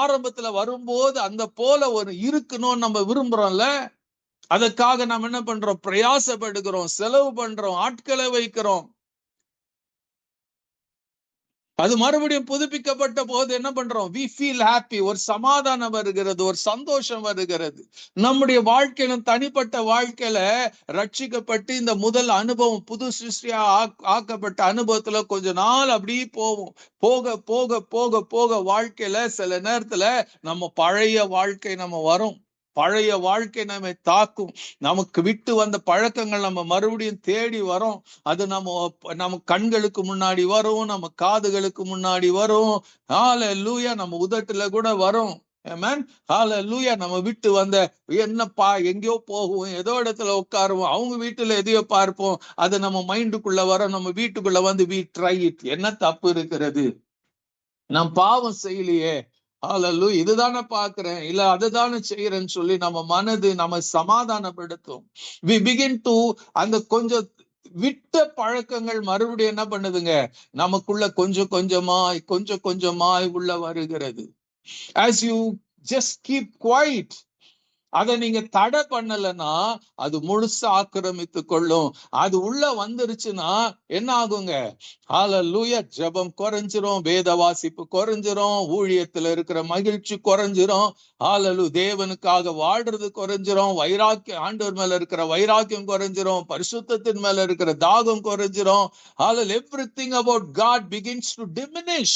ஆரம்பத்துல வரும்போது அந்த போல ஒரு இருக்கணும் நம்ம விரும்புறோம்ல. அதற்காக நாம் என்ன பண்றோம்? பிரயாசப்படுகிறோம், செலவு பண்றோம், ஆட்களை வைக்கிறோம். அது மறுபடியும் புதுப்பிக்கப்பட்ட போது என்ன பண்றோம்? we feel happy. ஒரு சமாதானம் வருகிறது, ஒரு சந்தோஷம் வருகிறது. நம்முடைய வாழ்க்கையில, தனிப்பட்ட வாழ்க்கையில ரட்சிக்கப்பட்டு இந்த முதல் அனுபவம், புது சிருஷ்டியா ஆக்கப்பட்ட அனுபவத்துல கொஞ்ச நாள் அப்படியே போவோம். போக போக போக போக வாழ்க்கையில சில நேரத்துல நம்ம பழைய வாழ்க்கை நம்ம வரும். பழைய வாழ்க்கை நம்மை தாக்கும். நமக்கு விட்டு வந்த பழக்கங்கள் நம்ம மறுபடியும் தேடி வரும். அது நம்ம கண்களுக்கு முன்னாடி வரும், நம்ம காதுகளுக்கு முன்னாடி வரும். ஹல்லேலூயா. நம்ம உதட்டுல கூட வரும். ஆமென். ஹல்லேலூயா. நம்ம விட்டு வந்த என்னப்பா, எங்கேயோ போகும், ஏதோ இடத்துல உட்காருவோம், அவங்க வீட்டுல எதையோ பார்ப்போம், அது நம்ம மைண்டுக்குள்ள வரும். நம்ம வீட்டுக்குள்ள வந்து we try it. என்ன தப்பு இருக்கிறது? நம் பாவம் செய்யலையே, ஹல்லேலூயா, இதுதானே பாக்குறேன், இல்ல அதுதானே செய்யறேன்னு சொல்லி நம்ம மனது நம்ம சமாதானப்படுத்தும். we begin to அந்த கொஞ்சம் விட்ட பழக்கங்கள் மறுபடியும் என்ன பண்ணுதுங்க? நமக்குள்ள கொஞ்சம் கொஞ்சமாய் உள்ள வருகிறது. as you just keep quiet, அதை நீங்க தடை பண்ணலன்னா அது முழுசா ஆக்கிரமித்து கொள்ளும். அது உள்ள வந்துருச்சுன்னா என்ன ஆகுங்க? ஹல்லேலூயா. ஜெபம் குறைஞ்சிரும், வேத வாசிப்பு குறைஞ்சிரும், ஊழியத்துல இருக்கிற மகிழ்ச்சி குறைஞ்சிரும். ஹல்லேலூயா. தேவனுக்காக வாழ்றது குறைஞ்சிரும், வைராக்கியம், ஆண்டவர் மேல இருக்கிற வைராக்கியம் குறைஞ்சிரும், பரிசுத்தத்தின் மேல இருக்கிற தாகம் குறைஞ்சிரும். ஹல்லேலூயா. everything about God begins to diminish.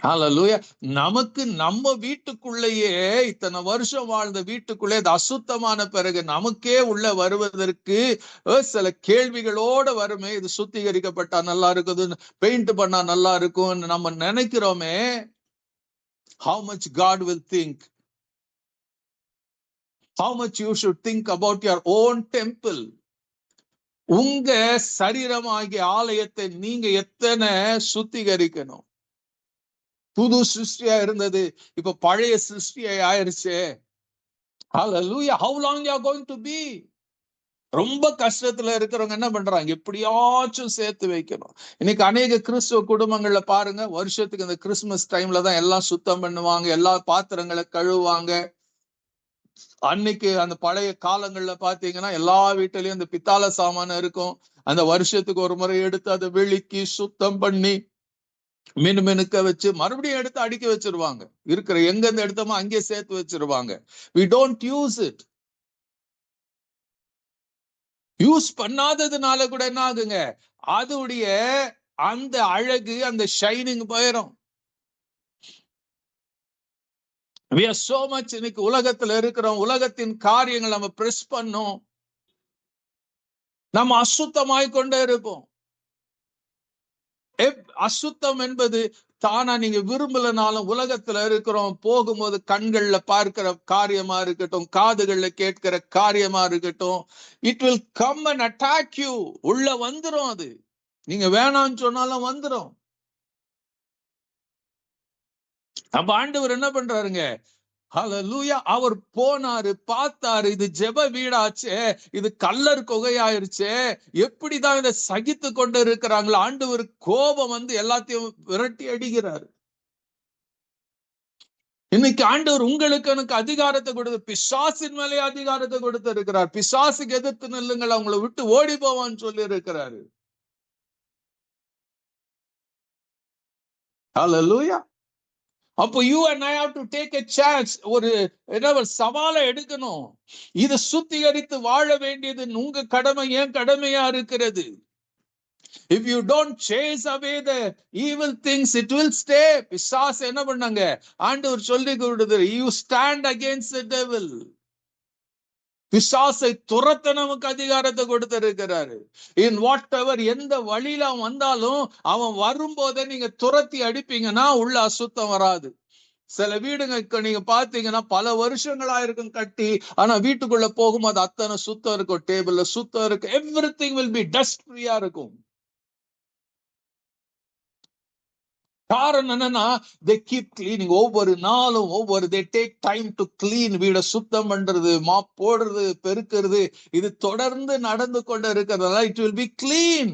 ஹல்லேலூயா. நமக்கு நம்ம வீட்டுக்குள்ளேயே, இத்தனை வருஷம் வாழ்ந்த வீட்டுக்குள்ளே அது அசுத்தமான பிறகு நமக்கே உள்ள வருவதற்கு சில கேள்விகளோட வருமே. இது சுத்திகரிக்கப்பட்டா நல்லா இருக்குது, பெயிண்ட் பண்ணா நல்லா இருக்கும் நம்ம நினைக்கிறோமே. how much God will think, how much you should think about your own temple. உங்க சரீரமாகிய ஆலயத்தை நீங்க எத்தனை சுத்திகரிக்கணும்? புது சிருஷ்டியா இருந்தது, இப்ப பழைய சிருஷ்டியா ஆயிருச்சு. ஹல்லேலூயா. how long you are going to be? ரொம்ப கஷ்டத்துல இருக்கிறவங்க என்ன பண்றாங்க? எப்படியாச்சும் சேர்த்து வைக்கணும். இன்னைக்கு அநேக கிறிஸ்துவ குடும்பங்கள்ல பாருங்க, வருஷத்துக்கு இந்த கிறிஸ்துமஸ் டைம்ல தான் எல்லாம் சுத்தம் பண்ணுவாங்க, எல்லா பாத்திரங்களை கழுவாங்க. அன்னைக்கு அந்த பழைய காலங்கள்ல பாத்தீங்கன்னா எல்லா வீட்டிலயும் இந்த பித்தாள சாமான் இருக்கும். அந்த வருஷத்துக்கு ஒரு முறை எடுத்து அதை வெளுக்கி சுத்தம் பண்ணி மினுமினுக்க வச்சு மறுபடியும் எடுத்து அடுக்கி வச்சிருவாங்க. இருக்கிற எங்க எடுத்தோமோ அங்கே சேர்த்து வச்சிருவாங்க. we don't use it. Use பண்ணாததுனால கூட என்ன ஆகுங்க, அதோடைய அந்த அழகு, அந்த ஷைனிங் போயிடும். we are so much இன்னைக்கு உலகத்துல இருக்கிறோம், உலகத்தின் காரியங்கள் நம்ம பிரஸ் பண்ணோம், நம்ம அசுத்தமாய் கொண்டே இருப்போம். அசுத்தம் என்பது தானா நீங்க விரும்பலனாலும் உலகத்துல இருக்கிறோம், போகும்போது கண்கள்ல பார்க்கிற காரியமா இருக்கட்டும், காதுகள்ல கேட்கிற காரியமா இருக்கட்டும், it will come and attack you. உள்ள வந்துரும், அது நீங்க வேணாம்னு சொன்னாலும் வந்துரும். அப்ப ஆண்டவர் என்ன பண்றாருங்க, ஹல்லேலூயா, அவர் போனாரு, பார்த்தாரு, இது ஜெப வீடாச்சே, இது கல்லர் குகையாயிருச்சே, எப்படிதான் இதை சகித்து கொண்டு இருக்கிறாங்களோ, ஆண்டவர் கோபம் வந்து எல்லாத்தையும் விரட்டி அடிக்கிறாரு. இன்னைக்கு ஆண்டவர் உங்களுக்கு எனக்கு அதிகாரத்தை கொடுத்து, பிசாசின் மேலே அதிகாரத்தை கொடுத்து இருக்கிறார். பிசாசுக்கு எதிர்த்து நில்லுங்கள், அவங்களை விட்டு ஓடி போவான்னு சொல்லி இருக்கிறாரு. ஹல்லேலூயா. அப்போ you and I have to take a chance. ஒரு சவாலை எடுக்கணும். இது சுத்திகரித்து வாழ வேண்டியது உங்க கடமை, ஏன் கடமையா இருக்கிறது. if you don't chase away the evil things, it will stay. பிசாசு என்ன பண்ணாங்க, ஆண்டவர் சொல்லி கொடுத்தாரு, you stand against the devil. பிசாசை துரத்த நமக்கு அதிகாரத்தை கொடுத்திருக்கிறாரு. in whatever, எந்த வழியில அவன் வந்தாலும் அவன் வரும்போதே நீங்க துரத்தி அடிப்பீங்கன்னா உள்ள அசுத்தம் வராது. சில வீடுங்க நீங்க பாத்தீங்கன்னா பல வருஷங்களா இருக்கும் கட்டி, ஆனா வீட்டுக்குள்ள போகும்போது அத்தனை சுத்தம் இருக்கும், டேபிள்ல சுத்தம் இருக்கும், எவ்ரிதிங் will be டஸ்ட் ஃப்ரீயா இருக்கும். காரணம் என்னன்னா, they keep cleaning. ஒவ்வொரு நாளும் they take time to clean. வீட சுத்தம் பண்றது, மாப் போடுறது, பெருக்கிறது, இது தொடர்ந்து நடந்து கொண்டு இருக்கிறதால it will be clean.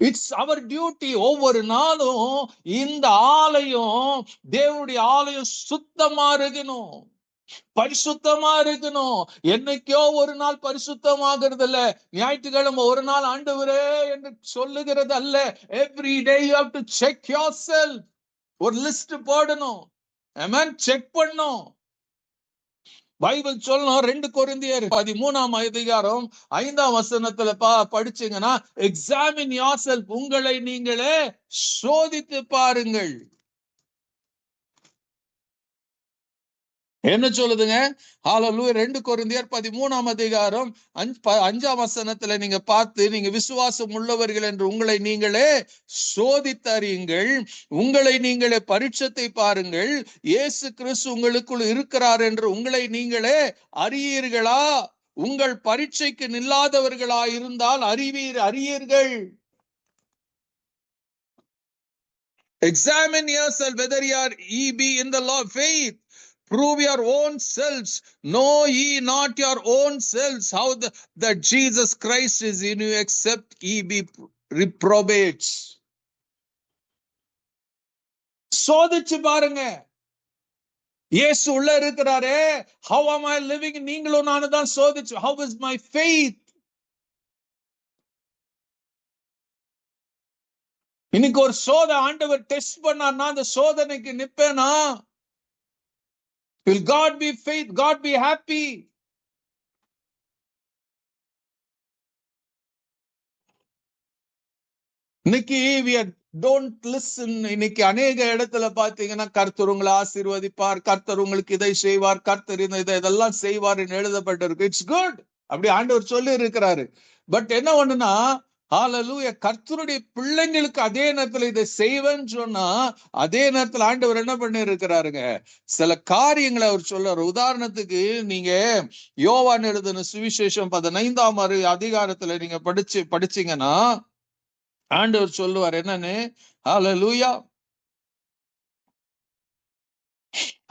It's our duty. ஒவ்வொரு நாளும் இந்த ஆலயம், தேவனுடைய ஆலயம் சுத்தமா இருக்கணும், பரிசுத்தமா இருக்கணும். என்னைக்கோ ஒரு நாள் பரிசுத்தமாகிறது இல்ல, ஞாயிற்றுக்கிழமை ஒரு நாள் ஆண்டவரே என்று சொல்லுகிறது அல்ல. Every day you have to check yourself. ஒரு லிஸ்ட் போடணும், ஆமென், செக் பண்ணணும். பைபிள் சொல்லணும், 2 கொரிந்தியர் 13ஆம் அதிகாரம் 5ஆம் வசனத்துல படிச்சீங்கன்னா, எக்ஸாமின் யோர்செல்ஃப், உங்களை நீங்களே சோதித்து பாருங்கள். என்ன சொல்லுதுங்க, ஹல்லேலூயா. 2 கொரிந்தியர் 13ஆம் அதிகாரம் 5ஆம் வசனத்துல நீங்க பார்த்து, நீங்க விசுவாசம் உள்ளவர்கள் என்று உங்களை நீங்களே சோதித்தறியுங்கள், உங்களை நீங்களே பரீட்சத்தை பாருங்கள், இயேசு கிறிஸ்து உங்களுக்குள் இருக்கிறார் என்று உங்களை நீங்களே அறியீர்களா? உங்கள் பரீட்சைக்கு நில்லாதவர்களா இருந்தால் அறியீர்கள். Examine yourself whether ye be in the law of faith. Prove your own selves. Know ye not your own selves how that Jesus Christ is in you, except ye be reprobates. சோதிச்சு பாருங்க, இயேசு உள்ள இருக்கிறாரே, how am I living? நீங்களும் நானும் தான் சோதிச்சு, how is my faith? இன்னைக்கு ஒரு ஆண்டவர் டெஸ்ட் பண்ணார்னா, அந்த சோதனைக்கு நிப்பேனா? Will God be faith? God be happy? இன்னைக்கு we don't listen. இன்னைக்கு அநேக இடத்துல பாத்தீங்கன்னா, கர்த்தர் உங்களை ஆசீர்வதிப்பார், கர்த்தர் உங்களுக்கு இதை செய்வார், கர்த்தர் இதெல்லாம் செய்வார் என்று எழுதப்பட்டிருக்கு. இட்ஸ் குட், அப்படி ஆண்டவர் சொல்லி இருக்கிறாரு. பட் என்ன ஒண்ணுன்னா, ஹல்லேலூயா, கர்த்தருடைய பிள்ளைங்களுக்கு அதே நேரத்துல இதை செய்வேன்னு சொன்னா, அதே நேரத்துல ஆண்டவர் என்ன பண்ணி இருக்கிறாருங்க, சில காரியங்களை அவர் சொல்றாரு. உதாரணத்துக்கு நீங்க யோவான் எழுதின சுவிசேஷம் 15ஆம் அதிகாரத்துல நீங்க படிச்சீங்கன்னா, ஆண்டவர் சொல்லுவார் என்னன்னு, ஹல்லேலூயா,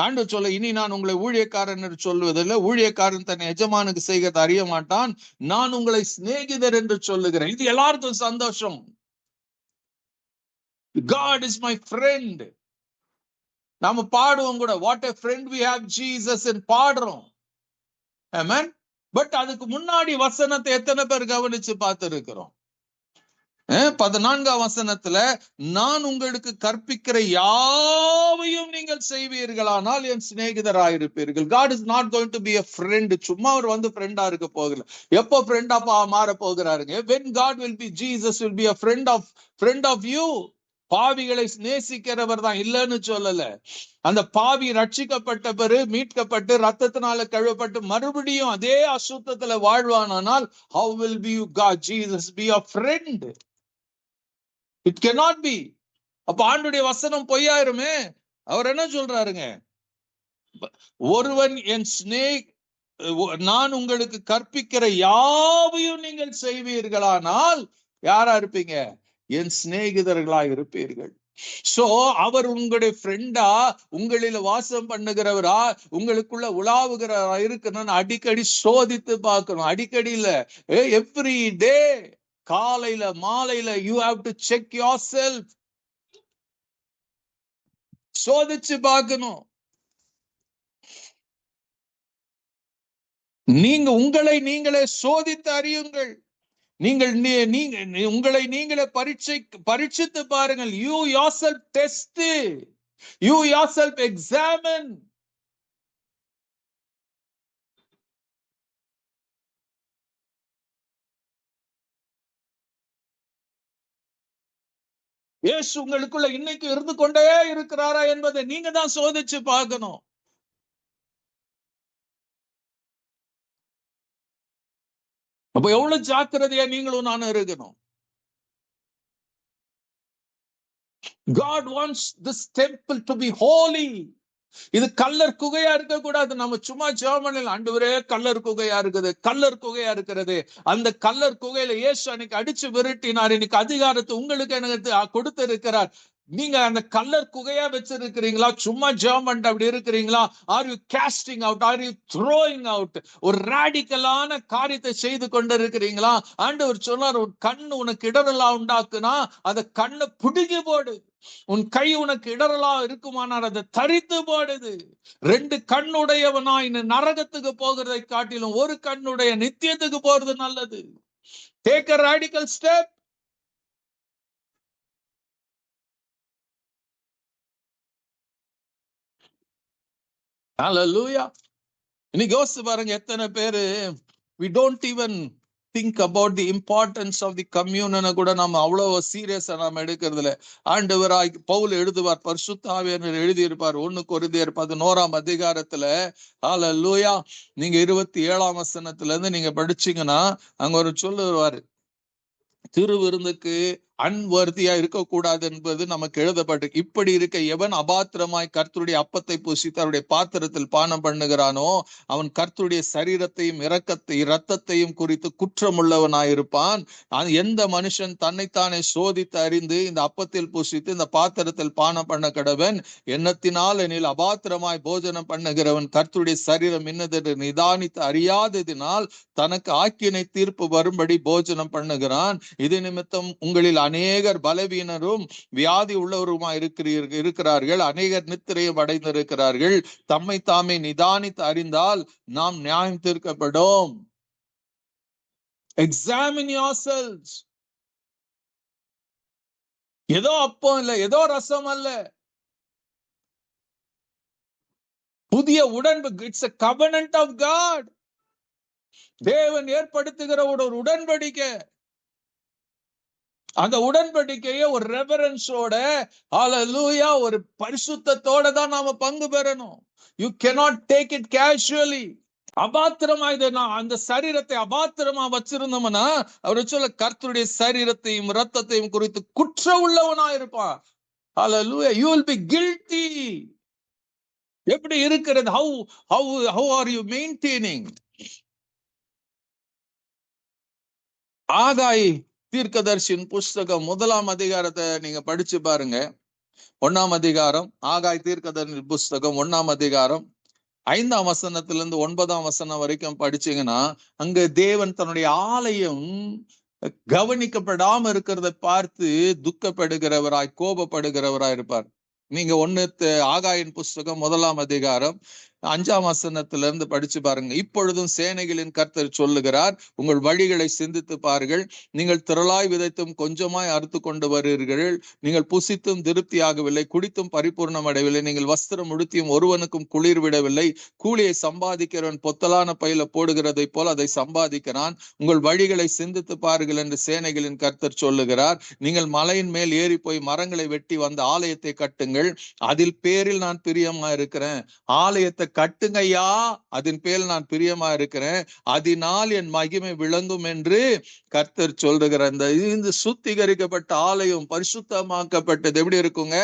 ஆண்டவர் சொல்ல, இனி நான் உங்களை ஊழியக்காரன் என்று சொல்லுவதில்லை, ஊழியக்காரன் தன் எஜமானுக்கு செய்கிறத அறிய மாட்டான், நான் உங்களை சிநேகிதர் என்று சொல்லுகிறேன். இது எல்லாருக்கும் சந்தோஷம். God is my friend. நாம பாடுவோம் கூட, what a friend we have Jesus ன்னு பாடுறோம், ஆமென். பட் அதுக்கு முன்னாடி வசனத்தை எத்தனை பேர் கவனிச்சு பார்த்து இருக்கிறோம்? 14ஆம் வசனத்துல, நான் உங்களுக்கு கற்பிக்கிற யாவையும் நீங்கள் செய்வீர்களானால் என் சிநேகிதராயிருப்பீர்கள். God is not going to be a friend. சும்மா அவர் வந்து ஃப்ரெண்டா இருக்க போகல. எப்போ ஃப்ரெண்டா மாற போகிறாருங்க? When God will be, Jesus will be a friend of you. பாவிகளை நேசிக்கிறவர் தான், இல்லைன்னு சொல்லல. அந்த பாவி ரட்சிக்கப்பட்ட பிறகு மீட்கப்பட்டு ரத்தத்தினால கழுவப்பட்டு மறுபடியும் அதே அசுத்தத்துல வாழ்வானால், how will be God Jesus be a friend? It cannot be. அப்ப ஆண்டுடைய வசனம் பொய்யாயிருமே. அவர் என்ன சொல்றாருங்க? ஒருவன் என் நான் உங்களுக்கு கற்பிக்கிற யாவையும் நீங்கள் செய்வீர்களானால் யாரா இருப்பீங்க? என் சிநேகிதர்களா இருப்பீர்கள். சோ அவர் உங்களுடைய ஃப்ரெண்டா, உங்களில வாசம் பண்ணுகிறவரா, உங்களுக்குள்ள உலாவுகிறவரா இருக்கணும்னு அடிக்கடி சோதித்து பார்க்கணும். அடிக்கடி இல்ல, எவ்ரி டே, காலையில மாலையில you have to check your self. சோதிச்சு பார்க்கணும். நீங்க உங்களை நீங்களே சோதித்து அறியுங்கள். நீங்கள் உங்களை நீங்களே பரீட்சித்து பாருங்கள். You yourself test, you yourself examine. இயேசு உங்களுக்குள்ள இன்னைக்கு இருந்து கொண்டே இருக்கிறாரா என்பதை நீங்க தான் சோதிச்சு பார்க்கணும். அப்ப எவ்வளவு ஜாக்கிரதையா நீங்களும் நானும் இருக்கணும். God wants this temple to be holy. இது கல்லர் குகையா இருக்க கூடாது. நம்ம சும்மா ஜெபமணில் ஆண்டவரே கல்லர் குகையா இருக்குது, கல்லர் குகையா இருக்கிறது. அந்த கல்லர் குகையில இயேசு அன்னைக்கு அடிச்சு விரட்டினார். இன்னைக்கு அதிகாரத்தை உங்களுக்கு எனக்கு கொடுத்து இருக்கிறார். நீங்க அந்த கல்லர் குகையா வச்சிருக்கிறீங்களா? சும்மா ஜெர்மன் அப்படி இருக்கிறீங்களா? Are you casting out? Are you throwing out? ஒரு ராடிக்கலான காரியத்தை செய்து கொண்டு இருக்கிறீங்களா? ஆண்டவர் சொன்னார், உன் கண்ணு உனக்கு இடரெல்லாம் உண்டாக்குனா அந்த கண்ணை புடுங்கி போடு. உன் கை உனக்கு இடரலா இருக்குமானால் அதை தரித்து போடுது. 2 கண்ணுடையவனா இந்த நரகத்துக்கு போகிறதை காட்டிலும் ஒரு கண்ணுடைய நித்தியத்துக்கு போறது நல்லது. Take a radical step. Hallelujah. இன்னைக்கு யோசிச்சு பாருங்க, எத்தனை பேரு we don't even think about the importance of the communion கூட நம்ம அவ்வளவு சீரியஸா நாம எடுக்கிறதுல. ஆண்டவராய் பவுல் எழுதுவார், பரிசுத்த ஆவியானவர் எழுதியிருப்பார் 1 கொரிந்தியர் 11ஆம் அதிகாரத்துல. ஹல்லேலூயா. நீங்க 27ஆம் வசனத்துல இருந்து நீங்க படிச்சீங்கன்னா அங்க ஒரு சொல்லுவாரு, திருவிருந்துக்கு அன்வர்த்தியா இருக்கக்கூடாது என்பது நமக்கு எழுதப்பட்டு, இப்படி இருக்க எவன் அபாத்திரமாய் கர்த்தருடைய அப்பத்தை பூசி தன்னுடைய பாத்திரத்தில் பானம் பண்ணுகிறானோ அவன் கர்த்தருடைய சரீரத்தையும் இரத்தத்தையும் குறித்து குற்றமுள்ளவனாயிருப்பான். எந்த மனுஷன் தன்னைத்தானே சோதித்து அறிந்து இந்த அப்பத்தில் பூசித்து இந்த பாத்திரத்தில் பானம் பண்ண கடவன், எண்ணத்தினால் எனில் அபாத்திரமாய் போஜனம் பண்ணுகிறவன் கர்த்தருடைய சரீரம் இன்னதென்று நிதானித்து அறியாததினால் தனக்கு ஆக்கினை தீர்ப்பு வரும்படி போஜனம் பண்ணுகிறான். இது நிமித்தம் உங்களில் அநேகர் பலவீனரும் வியாதி உள்ளவருமாய் இருக்கிறார்கள், அநேகர் நித்திரையும் அடைந்திருக்கிறார்கள். தம்மை தாமே நிதானித்து அறிந்தால் நாம் நியாயம் தீர்க்கப்படும். Examine yourselves. ஏதோ அப்பம் இல்ல, ஏதோ ரசம் அல்ல, புதிய உடன்படிக்கை. It's a covenant of God. தேவன் ஏற்படுத்துகிற ஒரு உடன்படிக்கை. அந்த உடன்படிக்கையை ஒரு ரெவரன்ஸோட, ஹல்லேலூயா, ஒரு பரிசுத்தத்தோட தான் நாம பங்கு பெறணும். You cannot take it casually. அபாத்திரமா இதை அந்த சரீரத்தை அபாத்திரமா வச்சிருந்தோம்னா அவர் சொல்ல கர்த்தருடைய சரீரத்தையும் இரத்தத்தையும் குறித்து குற்ற உள்ளவனா இருப்பான். ஹல்லேலூயா. You will be guilty. எப்படி இருக்கிறது? How are you maintaining? ஆகாய் தீர்க்கதரிசியின் புஸ்தகம் 1ஆம் அதிகாரத்தை நீங்க படிச்சு பாருங்க. 1ஆம் அதிகாரம், ஆகாய் தீர்க்கதரிசி புஸ்தகம் 1ஆம் அதிகாரம் 5ஆம் வசனத்திலிருந்து 9ஆம் வசனம் வரைக்கும் படிச்சீங்கன்னா அங்க தேவன் தன்னுடைய ஆலயம் கவனிக்கப்படாம இருக்கிறத பார்த்து துக்கப்படுகிறவராய் கோபப்படுகிறவராய் இருப்பார். நீங்க ஆகாயின் புஸ்தகம் 1ஆம் அதிகாரம் 5ஆம் வசனத்துல இருந்து படிச்சு பாருங்க. இப்பொழுதும் சேனைகளின் கர்த்தர் சொல்லுகிறார், உங்கள் வழிகளை சிந்தித்து பாருங்கள். நீங்கள் திரளாய் விதைத்தும் கொஞ்சமாய் அறுத்து கொண்டு வருகிறீர்கள். நீங்கள் புசித்தும் திருப்தியாகவில்லை, குடித்தும் பரிபூர்ணம் அடையவில்லை. நீங்கள் வஸ்திரம் உடுத்தியும் ஒருவனுக்கும் குளிர் விடவில்லை. கூலியை சம்பாதிக்கிறவன் பொத்தலான பையில போடுகிறதை போல் அதை சம்பாதிக்கிறான். உங்கள் வழிகளை சிந்தித்து பாருங்கள் என்று சேனைகளின் கர்த்தர் சொல்லுகிறார். நீங்கள் மலையின் மேல் ஏறி போய் மரங்களை வெட்டி வந்து ஆலயத்தை கட்டுங்கள், அதில் பேரில் நான் பிரியமா இருக்கிறேன். ஆலயத்தை கட்டுங்கய்யா, அதன் பேரில் நான் பிரியமா இருக்கிறேன், அதனால் என் மகிமை விளங்கும் என்று கர்த்தர் சொல்லுகிற இந்த சுத்திகரிக்கப்பட்ட ஆலயம் பரிசுத்தமாக்கப்பட்டது எப்படி இருக்குங்க?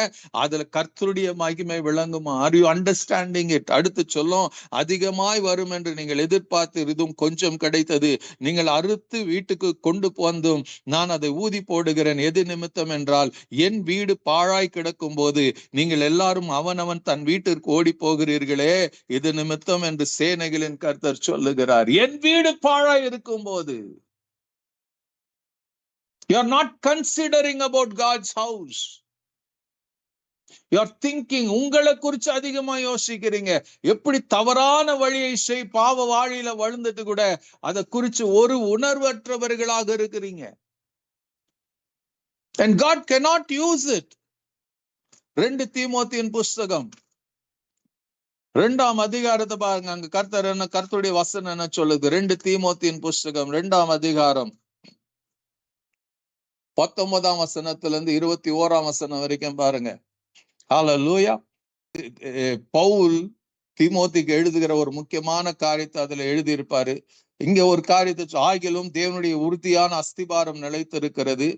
அதுல கர்த்தருடைய மகிமை விளங்குமா? Are you understanding it? அடுத்து சொல்லும், அதிகமாய் வரும் என்று நீங்கள் எதிர்பார்த்து இதுவும் கொஞ்சம் கிடைத்தது. நீங்கள் அறுத்து வீட்டுக்கு கொண்டு வந்தும் நான் அதை ஊதி போடுகிறேன். எது நிமித்தம் என்றால், என் வீடு பாழாய் கிடக்கும் போது நீங்கள் எல்லாரும் அவனவன் தன் வீட்டிற்கு ஓடி போகிறீர்களே, இது நிமித்தம் என்று சேனைகளின் கர்த்தர் சொல்லுகிறார். என் வீடு பாழாய் இருக்கும் போது you are not considering about God's house. you are thinking, உங்களை குறித்து அதிகமா யோசிக்கிறீங்க. எப்படி தவறான வழியை பாவ வாழியில வளர்ந்துட்டு கூட அதை குறித்து ஒரு உணர்வற்றவர்களாக இருக்கிறீங்க. and God cannot use it. 2 தீமோத்தேயுவின் புஸ்தகம் 2ஆம் அதிகாரத்தை பாருங்க. அங்க கர்த்தருடைய வசனம் என்ன சொல்லுது? 2 தீமோத்தேயுவின் புஸ்தகம் 2ஆம் அதிகாரம் 19ஆம் வசனத்துல இருந்து 21ஆம் வசனம் வரைக்கும் பாருங்க. ஹல்லேலூயா. பவுல் தீமோத்திக்கு எழுதுகிற ஒரு முக்கியமான காரியத்தை அதுல எழுதியிருப்பாரு. இங்க ஒரு காரியத்தை, ஆகிலும் தேவனுடைய உறுதியான அஸ்திபாரம் நிலைத்திருக்கிறது,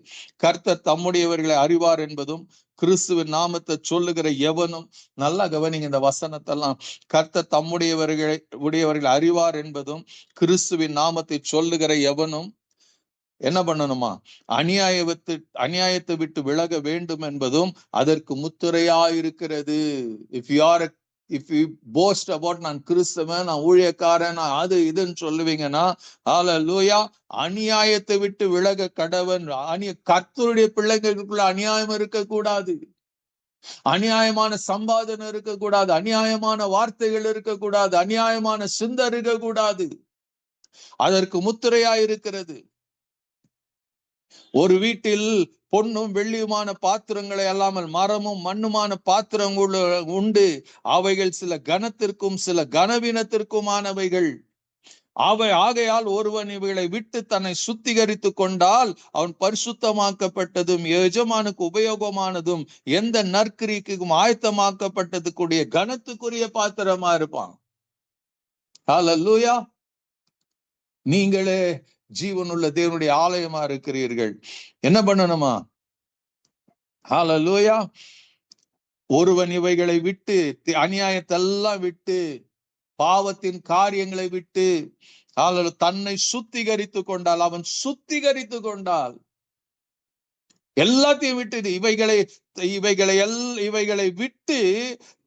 கர்த்தர் தம்முடையவர்களை அறிவார் என்பதும், கிறிஸ்துவின் நாமத்தை சொல்லுகிற எவனும், நல்லா கவனிங்க இந்த வசனத்தெல்லாம், கர்த்தர் தம்முடையவர்களை அறிவார் என்பதும், கிறிஸ்துவின் நாமத்தை சொல்லுகிற எவனும் என்ன பண்ணணுமா? அநியாயத்தை விட்டு விலக வேண்டும் என்பதும் அதற்கு முத்திரையாயிருக்கிறது. if you boast about நான் கிறிஸ்தவன், நான் ஊழியக்காரன், நான் அது இதுன்னு சொல்லுவீங்கன்னா, ஹல்லேலூயா, அநியாயத்தை விட்டு விலக கடவன். கர்த்தருடைய பிள்ளைகளுக்குள்ள அநியாயம் இருக்கக்கூடாது, அநியாயமான சம்பாதனை இருக்கக்கூடாது, அநியாயமான வார்த்தைகள் இருக்கக்கூடாது, அநியாயமான சிந்தை இருக்கக்கூடாது. அதற்கு முத்திரையாயிருக்கிறது. ஒரு வீட்டில் பொன்னும் வெள்ளியுமான பாத்திரங்களை அல்லாமல் மரமும் மண்ணுமான பாத்திரங்கள் உண்டு. அவைகள் சில கனத்திற்கும் சில கனவீனத்திற்குமானவைகள். ஆகையால் ஒருவன் இவைகளை விட்டு தன்னை சுத்திகரித்து கொண்டால் அவன் பரிசுத்தமாக்கப்பட்டதும் எஜமானுக்கு உபயோகமானதும் எந்த நற்கிரிக்கும் ஆயத்தமாக்கப்பட்டதுக்குரிய கனத்துக்குரிய பாத்திரமா இருப்பான். ஹல்லேலூயா. நீங்களே ஜீவனுள்ள தேவனுடைய ஆலயமா இருக்கிறீர்கள். என்ன பண்ணணுமா? ஹல்லேலூயா. ஒருவன் இவைகளை விட்டு, அநியாயத்தெல்லாம் விட்டு, பாவத்தின் காரியங்களை விட்டு தன்னை சுத்திகரித்து கொண்டால், அவன் சுத்திகரித்து கொண்டால், எல்லாத்தையும் விட்டு இவைகளை விட்டு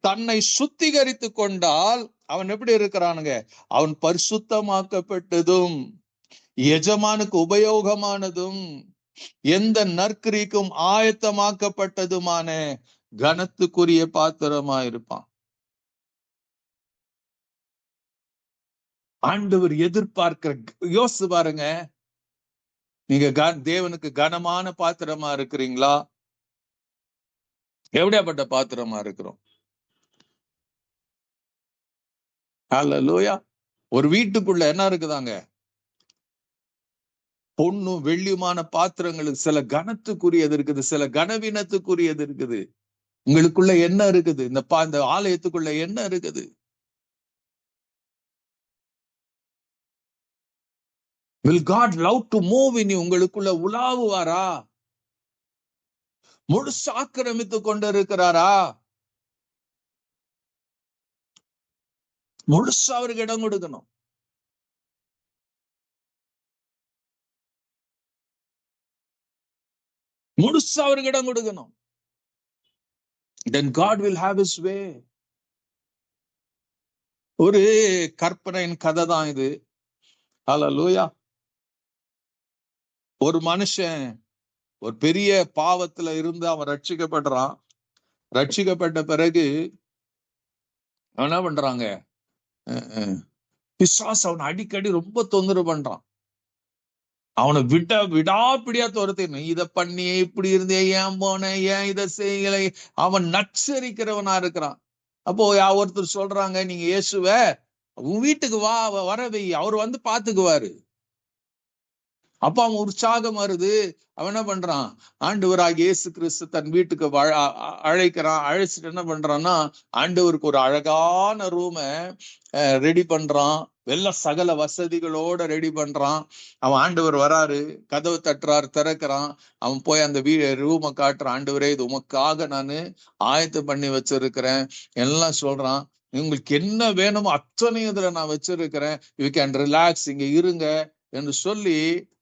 தன்னை சுத்திகரித்து கொண்டால் அவன் எப்படி இருக்கிறானுங்க? அவன் பரிசுத்தமாக்கப்பட்டதும் எஜமானுக்கு உபயோகமானதும் எந்த நற்கிரிக்கும் ஆயத்தமாக்கப்பட்டதுமான கனத்துக்குரிய பாத்திரமா இருப்பான். ஆண்டவர் எதிர்பார்க்கிற, யோசிச்சு பாருங்க, நீங்க தேவனுக்கு கனமான பாத்திரமா இருக்கிறீங்களா? எப்படியாப்பட்ட பாத்திரமா இருக்கிறோம்? ஹல்லேலூயா. ஒரு வீட்டுக்குள்ள என்ன இருக்குதாங்க? பொன்னும் வெள்ளியுமான பாத்திரங்களுக்கு சில கனத்துக்குரியது இருக்குது, சில கனவீனத்துக்குரியது இருக்குது. உங்களுக்குள்ள என்ன இருக்குது? இந்த ஆலயத்துக்குள்ள என்ன இருக்குது? Will God love to move in you? உங்களுக்குள்ள உலாவுவாரா? முழுசு ஆக்கிரமித்து கொண்டு இருக்கிறாரா? முழுசு அவருக்கு இடம் கொடுக்கணும். முழுசு அவருக்கு இடம் கொடுக்கணும். Then God will have his way. ஒரு கற்பனையின் கதை தான் இது. ஹல்லேலூயா. ஒரு மனுஷன் ஒரு பெரிய பாவத்துல இருந்து அவன் ரட்சிக்கப்படுறான். ரட்சிக்கப்பட்ட பிறகு என்ன பண்றாங்க? பிசாசு அவனை அடிக்கடி ரொம்ப தொந்தரவு பண்றான். அவனை விடாப்பிடியா துரத்திடணும். இத பண்ணி இப்படி இருந்தே, ஏன் போன, ஏன் இதை செய்யலை, அவன் நச்சரிக்கிறவனா இருக்கிறான். அப்போ ஒருத்தர் சொல்றாங்க, நீங்க இயேசுவ உன் வீட்டுக்கு வரவை, அவர் வந்து பாத்துக்குவாரு. அப்ப அவன் உற்சாகம் வருது. அவன் என்ன பண்றான், ஆண்டவராகிய இயேசு கிறிஸ்து தன் வீட்டுக்கு அழைக்கிறான். அழைச்சிட்டு என்ன பண்றான்னா, ஆண்டவருக்கு ஒரு அழகான ரூமை ரெடி பண்றான். சகல வசதிகளோட ரெடி பண்றான். அவன் ஆண்டவர் வராரு, கதவு தட்டுறாரு, திறக்கிறான். அவன் போய் அந்த ரூமை காட்டுறான். ஆண்டவரே, இது உமக்காக நான் ஆயத்தம் பண்ணி வச்சிருக்கிறேன் எல்லாம் சொல்றான். உங்களுக்கு என்ன வேணுமோ அத்தனையும் இதுல நான் வச்சிருக்கிறேன், யூ கேன் ரிலாக்ஸ், இங்க இருங்க என்று சொல்லி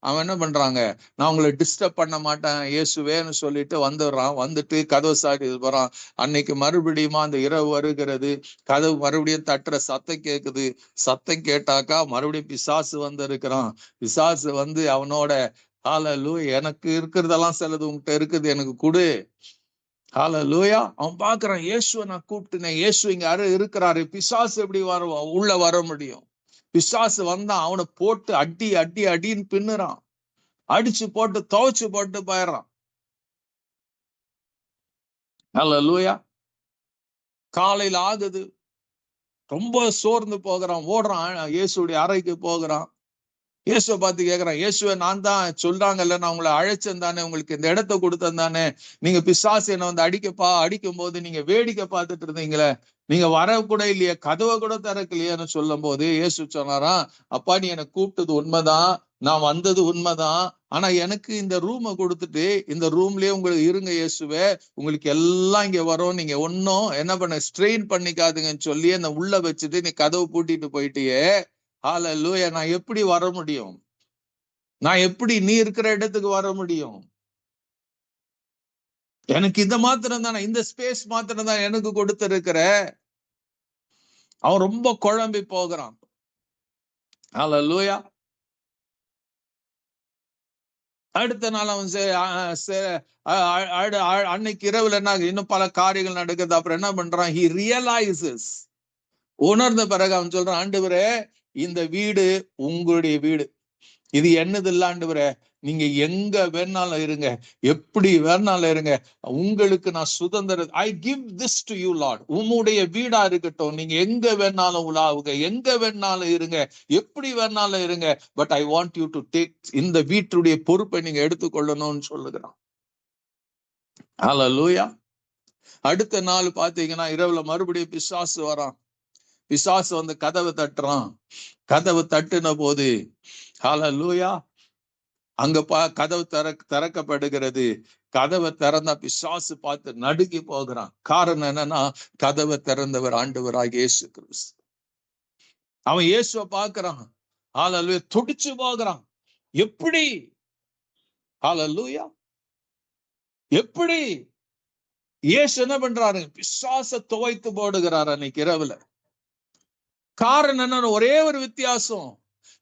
அவன் என்ன பண்றாங்க, நான் உங்களை டிஸ்டர்ப் பண்ண மாட்டேன் இயேசுவேன்னு சொல்லிட்டு வந்துடுறான். வந்துட்டு கதவு சாட்டி போறான். அன்னைக்கு மறுபடியுமா அந்த இரவு வருகிறது. கதவு மறுபடியும் தட்டுற சத்தம் கேக்குது. சத்தம் கேட்டாக்கா மறுபடியும் பிசாசு வந்து இருக்கிறான். பிசாசு வந்து அவனோட, ஹல்லேலூயா, எனக்கு இருக்கிறதெல்லாம் சிலது உங்ககிட்ட இருக்குது, எனக்கு கொடு. ஹல்லேலூயா. அவன் பாக்குறான், இயேசுவை நான் கூப்பிட்டுனேன், இயேசு இங்க யாரும் இருக்கிறாரு, பிசாசு எப்படி உள்ள வர முடியும்? பிசாசு வந்தான், அவனை போட்டு அடி அடி அடின்னு பின்னுறான். அடிச்சு போட்டு துவைச்சு போட்டு போயிடுறான். ஹல்லேலூயா. காலையில ஆகுது, ரொம்ப சோர்ந்து போகிறான், ஓடுறான், இயேசுடைய அறைக்கு போகிறான். இயேசுவை பார்த்து கேட்கிறான், இயேசுவை நான் தான் சொல்றாங்கல்ல, நான் உங்களை அழைச்சேன் தானே, உங்களுக்கு இந்த இடத்த கொடுத்தேன் தானே, நீங்க பிசாசு என்னை வந்து அடிக்கும் போது நீங்க வேடிக்கை பார்த்துட்டு இருந்தீங்களே, நீங்க வர கூட இல்லையே, கதவை கூட திறக்கலையேன்னு சொல்லும் போது இயேசு சொன்னாராம், அப்பா நீ என்னை கூப்பிட்டது உண்மைதான், நான் வந்தது உண்மைதான், ஆனா எனக்கு இந்த ரூமை கொடுத்துட்டு இந்த ரூம்லயே உங்களுக்கு இருங்க இயேசுவே, உங்களுக்கு எல்லாம் இங்க வரும், நீங்க ஒன்னும் என்ன பண்ண ஸ்ட்ரெயின் பண்ணிக்காதுங்கன்னு சொல்லி என்ன உள்ள வச்சுட்டு நீ கதவு பூட்டிட்டு போயிட்டியே, ஹல்லேலூயா, நான் எப்படி வர முடியும்? நான் எப்படி நீ இருக்கிற இடத்துக்கு வர முடியும்? எனக்கு இந்த மாத்திரம் தானே, இந்த ஸ்பேஸ் மாத்திரம் தான் எனக்கு கொடுத்திருக்கிற. அவன் ரொம்ப குழம்பி போகிறான். ஹல்லேலூயா. அடுத்த நாள் அவன் அன்னைக்கு இரவுல என்ன, இன்னும் பல காரியங்கள் நடக்குது. அப்புறம் என்ன பண்றான், he realizes, உணர்ந்த பிறகு அவன் சொல்றான், ஆண்டவரே இந்த வீடு உங்களுடைய வீடு, இது என்னது இல்ல ஆண்டவரே, நீங்க எங்க வேணாலும் இருங்க, எப்படி வேணாலும் இருங்க, உங்களுக்கு நான் சுதந்திரம், I give this to you Lord, உம்முடைய வீடா இருக்கட்டும், நீங்க எங்க வேணாலும் உலாவுங்க, எங்க வேணாலும் இருங்க, எப்படி வேணாலும் இருங்க, but I want you to take, இந்த வீட்டுடைய பொறுப்பை நீங்க எடுத்துக்கொள்ளணும்னு சொல்லுகிறான். ஹல்லேலூயா. அடுத்த நாள் பாத்தீங்கன்னா இரவுல மறுபடியும் பிசாசு வரான். பிசாசு வந்து கதவை தட்டுறான். கதவு தட்டுன போது ஹல்லேலூயா, அங்க கதவு திறக்கப்படுகிறது. கதவை திறந்தா பிசாசு பார்த்து நடுங்கி போகிறான். காரணம் என்னன்னா, கதவை திறந்தவர் ஆண்டவராகிய இயேசு கிறிஸ்து. அவன் இயேசுவை பார்க்கிறான். ஹல்லேலூயா, துடிச்சு போகிறான். எப்படி? ஹல்லேலூயா. எப்படி? இயேசு என்ன பண்றாரு, பிசாசை துவைத்து போடுகிறார் அன்னைக்கு இரவுல. காரணம் என்னன்னு ஒரே ஒரு வித்தியாசம்,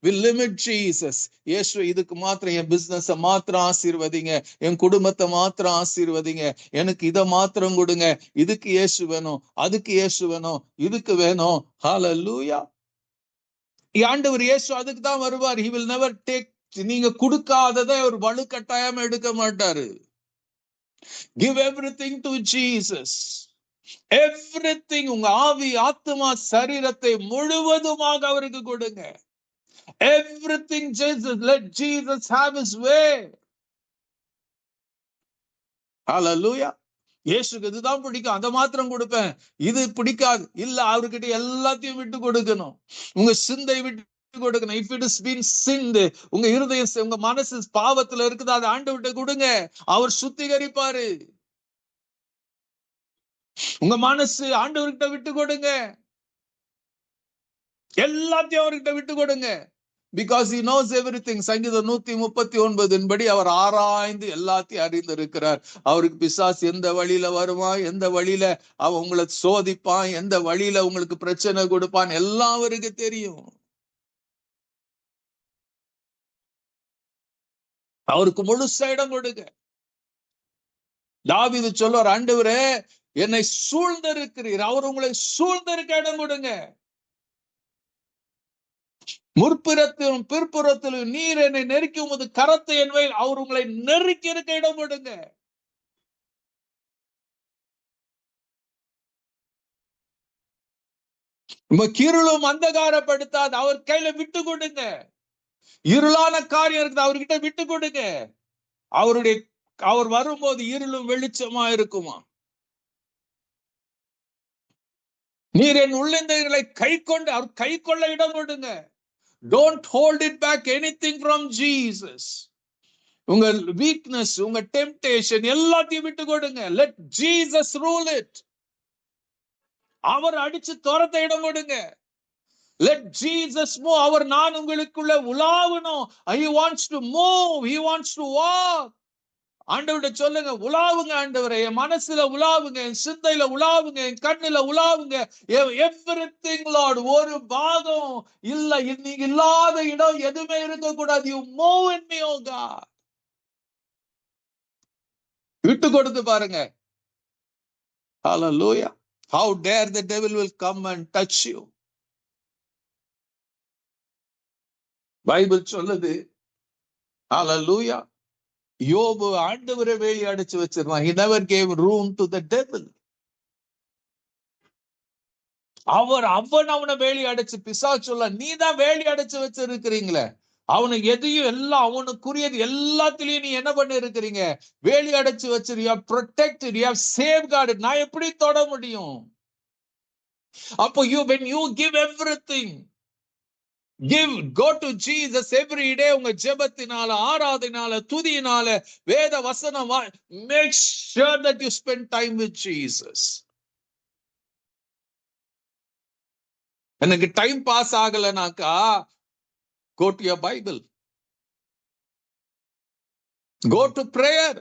will limit Jesus. இயேசு இதுக்கு மாத்திரம், என் பிசினஸ் மாத்திரம் ஆசீர்வதிங்க, என் குடும்பத்தை மாத்திரம் ஆசீர்வதிங்க, எனக்கு இதை மாத்திரம் கொடுங்க, இதுக்கு இயேசு வேணும், அதுக்கு இயேசு வேணும், இதுக்கு வேணும். ஹல்லேலூயா. ஆண்டவர் இயேசு அதுக்கு தான் வருவார். he will never take, நீங்க கொடுக்காததை ஒரு வலுக்கட்டாயம் எடுக்க மாட்டாரு. give everything to Jesus. everything, உங்க ஆவி ஆத்மா சரீரத்தை முழுவதுமாக அவருக்கு கொடுங்க. everything Jesus, let Jesus have his way. ஹல்லேலூயா. இயேசுக்கு இதுதான் பிடிக்கும், அதை மாத்திரம் கொடுப்பேன், இது பிடிக்காது இல்ல, அவர்கிட்ட எல்லாத்தையும் விட்டு கொடுக்கணும். உங்க சிந்தை விட்டு கொடுக்கணும். if it has been sinned, உங்க இருதயம், உங்க மனசு பாவத்துல இருக்குது, அதை ஆண்டவர்கிட்ட கொடுங்க, அவர் சுத்திகரிப்பாரு. உங்க மனசு ஆண்டவர்கிட்ட விட்டு கொடுங்க, எல்லாத்தையும் அவர்கிட்ட விட்டு கொடுங்க. because he knows everything. சங்கீதம் 139 படி அவர் ஆராய்ந்து எல்லாத்தையும் அறிந்திருக்கிறார். அவருக்கு பிசாசு எந்த வழியில வருவான், எந்த வழியில அவன் உங்களை சோதிப்பான், எந்த வழியில உங்களுக்கு பிரச்சனை கொடுப்பான், எல்லாம் அவருக்கு தெரியும். அவருக்கு முழுசா இடம் கொடுங்க. தாவீது சொல்வார், ஆண்டவரே என்னை சூழ்ந்திருக்கிறீர், அவர் உங்களை சூழ்ந்திருக்க இடம் கொடுங்க. முற்புறத்திலும் பிற்புறத்திலும் நீர் என்னை நெருக்கி உமது கரத்தை என்பதில் அவர் உங்களை நெருக்கி இருக்க இடம் விடுங்க. இருளும் அந்தகாரப்படுத்தாது, அவர் கையில விட்டு கொடுங்க. இருளான காரியம் இருக்குது, அவர்கிட்ட விட்டு கொடுங்க. அவர் வரும்போது இருளும் வெளிச்சமா இருக்குமா. நீர் என் உள்ளங்களை கை கொண்டு அவர் கை கொள்ள இடம் விடுங்க. Don't hold it back anything from Jesus. உங்க வீக்னஸ், உங்க டெம்ப்டேஷன் எல்லாத்தையும் விட்டு கொடுங்க. Let Jesus rule it. அவர் அடிச்சு துரத்த இடம் கொடுங்க. Let Jesus move. அவர் நான் உங்களுக்குள்ள உலாவணும். He wants to move. He wants to walk. ஆண்டவர்கிட்ட சொல்லுங்க, உலாவுங்க ஆண்டவரே, என் மனசுல உலாவுங்க, என் சிந்தையில உலாவுங்க, என் கண்ணுல உலாவுங்க. Everything Lord. ஒரு பாகம் இல்ல, நீங்க இல்லாத இடம் எதுவுமே இருக்க கூடாது. You move in me, oh God. விட்டு கொடுத்து பாருங்க. Hallelujah. How dare the devil will come and touch you. Bible சொல்லுது, Hallelujah. யோபு ஆண்டவரை வேலி அடைச்சு வச்சிருவான். He never gave room to the devil. அவனை வேலி அடைச்சு பிசாசு சொல்ல, நீ தான் வேலி அடைச்சு வச்சிருக்கிறீங்களே, அவனுக்கு எதையும் எல்லாம் அவனுக்குரியது எல்லாத்திலையும் நீ என்ன பண்ணி இருக்கிறீங்க, வேலி அடைச்சு வச்சிரு. You have protected, you have safeguarded. நான் எப்படி தொட முடியும்? அப்போ when you give everything, go to Jesus every day. உங்க ஜெபத்தினால, ஆராதனால, துதியினால, வேத வசனம், make sure that you spend time with Jesus. எனக்கு டைம் பாஸ் ஆகலனாக்கா, go to your Bible, go to prayer.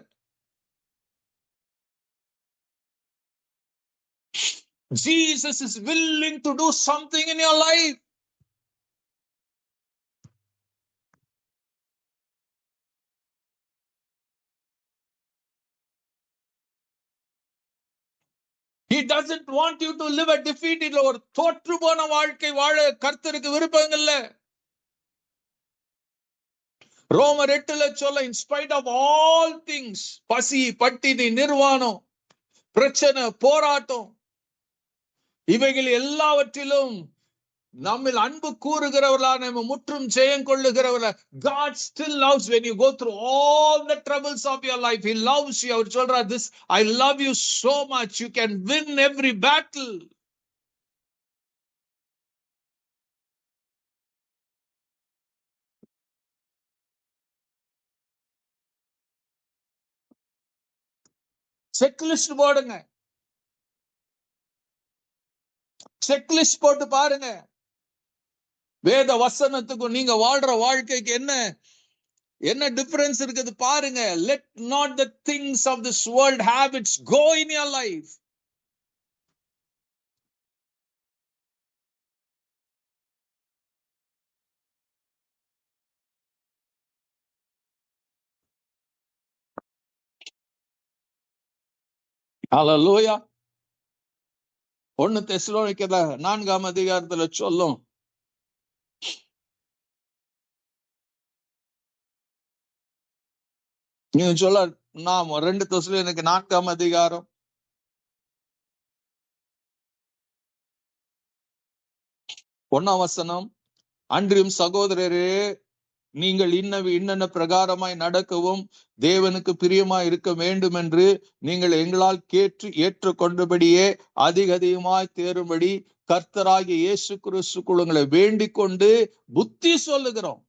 Jesus is willing to do something in your life. He doesn't want you to live a defeated, ஒரு தோற்று போன வாழ்க்கை வாழ கர்த்தருக்கு விருப்பம் இல்ல. ரோமர் 8 சொல்ல, in spite of all things, பசி, பட்டினி, நிர்வாணம், பிரச்சனை, போராட்டம், இவைகள் எல்லாவற்றிலும் நம்மில் அன்பு கூறுகிறவர்களான நம்ம முற்றும் ஜெயம் கொள்ளுகிறவர்கள். God still loves when you go through all the troubles of your life. He loves you. அவர் சொல்றார், this I love you so much, you can win every battle. Checklist போடுங்க, செக்லிஸ்ட் போட்டு பாருங்க. வேத வசனத்துக்கும் நீங்க வாழ்ற வாழ்க்கைக்கு என்ன டிஃபரன்ஸ் இருக்குது பாருங்க. Let not the things of this world habits go in your life. Hallelujah. 1 தெசலோனிக்கேயர் 4ஆம் அதிகாரத்துல சொல்லும், நீங்க சொல்ல, நான் 2 தெசலோனிக்கேயர் 4ஆம் அதிகாரம் 1ஆம் வசனம், அன்றியும் சகோதரரே, நீங்கள் இன்னென்ன பிரகாரமாய் நடக்கவும் தேவனுக்கு பிரியமாய் இருக்க வேண்டும் என்று நீங்கள் எங்களால் ஏற்றுக்கொண்டபடியே அதிகமாய் தேரும்படி கர்த்தராகிய இயேசு கிறிஸ்துக்குள் உங்களை வேண்டிக் கொண்டு புத்தி சொல்லுகிறோம்.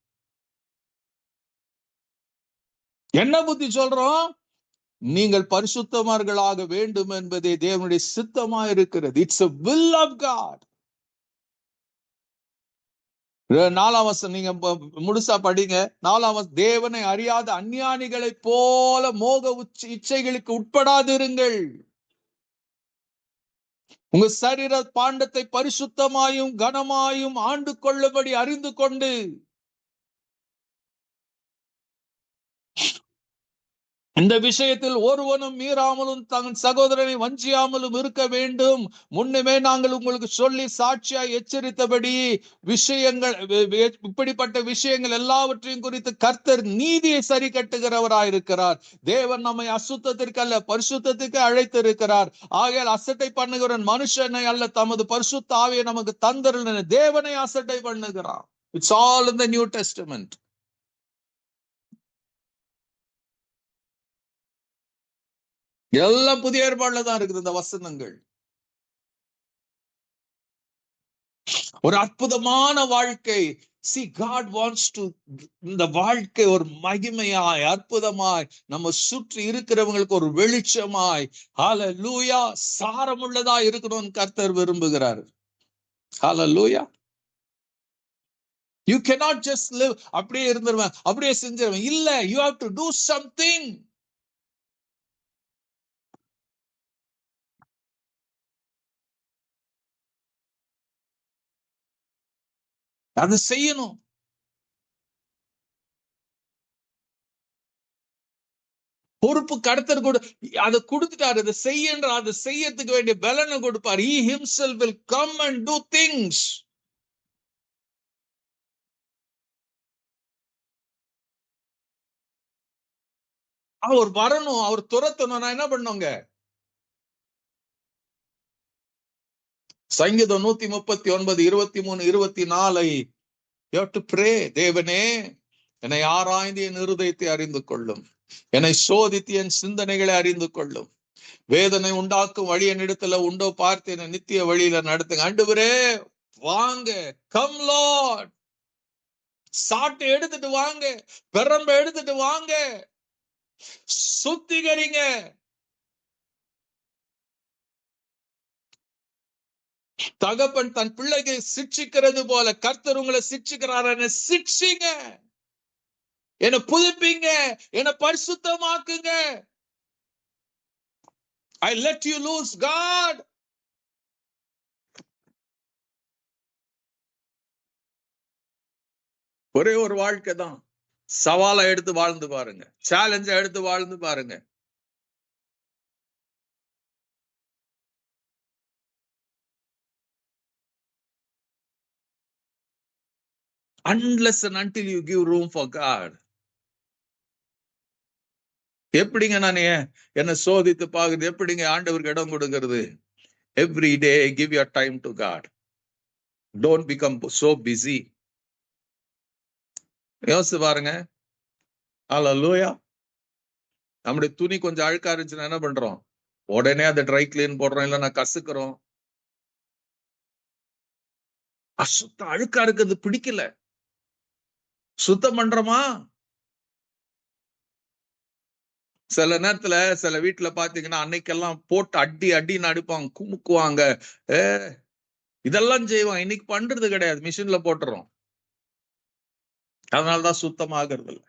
என்ன புத்தி சொல்றோம்? நீங்கள் பரிசுத்தமார்களாக வேண்டும் என்பதே தேவனுடைய சித்தமா இருக்கிறது. It's a will of God. 4ஆம் வசனம் நீங்க முழுசா படிங்க. 4ஆம் வசனம், தேவனை அறியாத அஞ்ஞானிகளை போல மோக இச்சைகளுக்கு உட்படாதிருங்கள். உங்க சரீர பாண்டத்தை பரிசுத்தமாயும் கனமாயும் ஆண்டு கொள்ளும்படி அறிந்து கொண்டு இந்த விஷயத்தில் ஒருவனும் மீறாமலும் தன் சகோதரனை வஞ்சியாமலும் இருக்க வேண்டும். முன்னமே நாங்கள் உங்களுக்கு சொல்லி சாட்சியாய் எச்சரித்தபடி விஷயங்கள், இப்படிப்பட்ட விஷயங்கள் எல்லாவற்றையும் குறித்து கர்த்தர் நீதியை சரி கட்டுகிறவராயிருக்கிறார். தேவன் நம்மை அசுத்தத்திற்கு அல்ல பரிசுத்தத்துக்கு அழைத்திருக்கிறார். ஆகையால் அசட்டை பண்ணுகிற மனுஷனை அல்ல, தமது பரிசுத்த ஆவியை நமக்கு தந்தருளின தேவனை அசட்டை பண்ணுகிறான். It's all in the new testament. எல்லாம் புதிய ஏற்பாடுல தான் இருக்குது இந்த வசனங்கள். ஒரு அற்புதமான வாழ்க்கை. See, God wants to, இந்த வாழ்க்கை ஒரு மகிமையாய் அற்புதமாய் நம்ம சுற்றி இருக்கிறவங்களுக்கு ஒரு வெளிச்சமாய், ஹalleluya, சாரமுள்ளதா இருக்கணும்னு கர்த்தர் விரும்புகிறார். ஹalleluya. You cannot just live அப்படியே இருந்துருவேன் அப்படியே செஞ்சிருவேன் இல்ல. You have to do something. அது செய்யணும். பொறுப்பு கர்த்தர் கூட அதை கொடுத்துட்டாரு. அதை செய்யன்ற, அதை செய்யறதுக்கு வேண்டிய பலனை கொடுப்பார். He himself will come and do things. அவர் வரணும், அவர் துரத்தணும். நான் என்ன பண்ணுங்க, சங்கீதம் 139 23 24 you have to pray. தேவனே, என்னை ஆராய்ந்து என் இருதயத்தை அறிந்து கொள்ளும், என்னை சோதித்து என் சிந்தனைகளை அறிந்து கொள்ளும், வேதனை உண்டாக்கும் வழி என்னிடத்துல உண்டோ பார்த்து என்னை நித்திய வழியில நடத்துங்க. ஆண்டவரே வாங்க, கம் லார்ட். சாட்டை எடுத்துட்டு வாங்க, பெரம்ப எடுத்துட்டு வாங்க, சுத்திகரிங்க. தகப்பன் தன் பிள்ளைகளை சிக்ஷிக்கிறது போல கர்த்தர் உங்களை சிக்ஷிக்கிறார். என்ன சிக்ஷிங்க, என்ன புதுப்பிங்க, என்ன பரிசுத்தமாக்குங்க. I let you loose, God. ஒரே ஒரு வாழ்க்கை தான். சவாலை எடுத்து வாழ்ந்து பாருங்க, சேலஞ்ச எடுத்து வாழ்ந்து பாருங்க. Unless and until you give room for God. எப்படிங்க நான் என்ன சோதித்து பாக்குறது, எப்படிங்க ஆண்டவருக்கு இடம் கொடுக்கிறது? Every day give your time to God. Don't become so busy. யோசிச்சு பாருங்க. ஹalleluya. நம்முடைய துணி கொஞ்சம் அழுக்கா இருந்துச்சுன்னா என்ன பண்றோம்? உடனே அதை ட்ரை கிளீன் போடுறோம், இல்லைன்னா கசுக்கிறோம். அசுத்தம் அழுக்கா இருக்கிறது பிடிக்கல, சுத்தம் பண்றோமா? சில நேரத்துல சில வீட்டுல பாத்தீங்கன்னா அன்னைக்கெல்லாம் போட்டு அடின்னு அடிப்பாங்க, குமுக்குவாங்க, இதெல்லாம் செய்வாங்க. இன்னைக்கு பண்றது கிடையாது, மிஷின்ல போட்டுறோம். அதனாலதான் சுத்தமாகிறது இல்லை.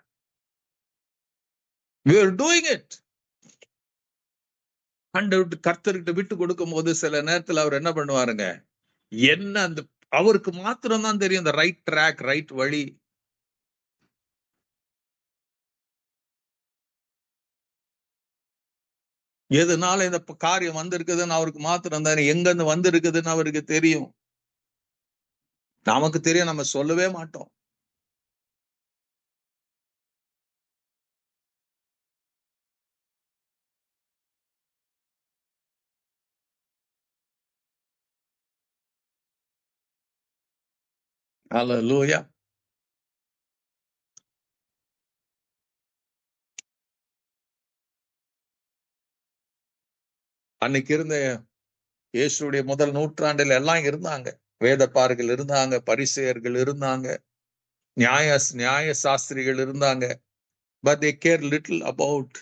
We are doing it. கர்த்தர்கிட்ட விட்டு கொடுக்கும் போது சில நேரத்துல அவர் என்ன பண்ணுவாருங்க, என்ன அந்த அவருக்கு மாத்திரம் தான் தெரியும் இந்த ரைட் ட்ராக், ரைட் வழி. எதனால இந்த காரியம் வந்திருக்குதுன்னு அவருக்கு மாத்திரம் தான், எங்க இருந்து வந்திருக்குதுன்னு அவருக்கு தெரியும். நமக்கு தெரியும், நம்ம சொல்லவே மாட்டோம். ஹalleluya. அன்னைக்கு இருந்த இயேசுடைய முதல் நூற்றாண்டில் எல்லாம் இருந்தாங்க. வேதப்பாரர்கள் இருந்தாங்க, பரிசேயர்கள் இருந்தாங்க, நியாய சாஸ்திரிகள் இருந்தாங்க. But they care little about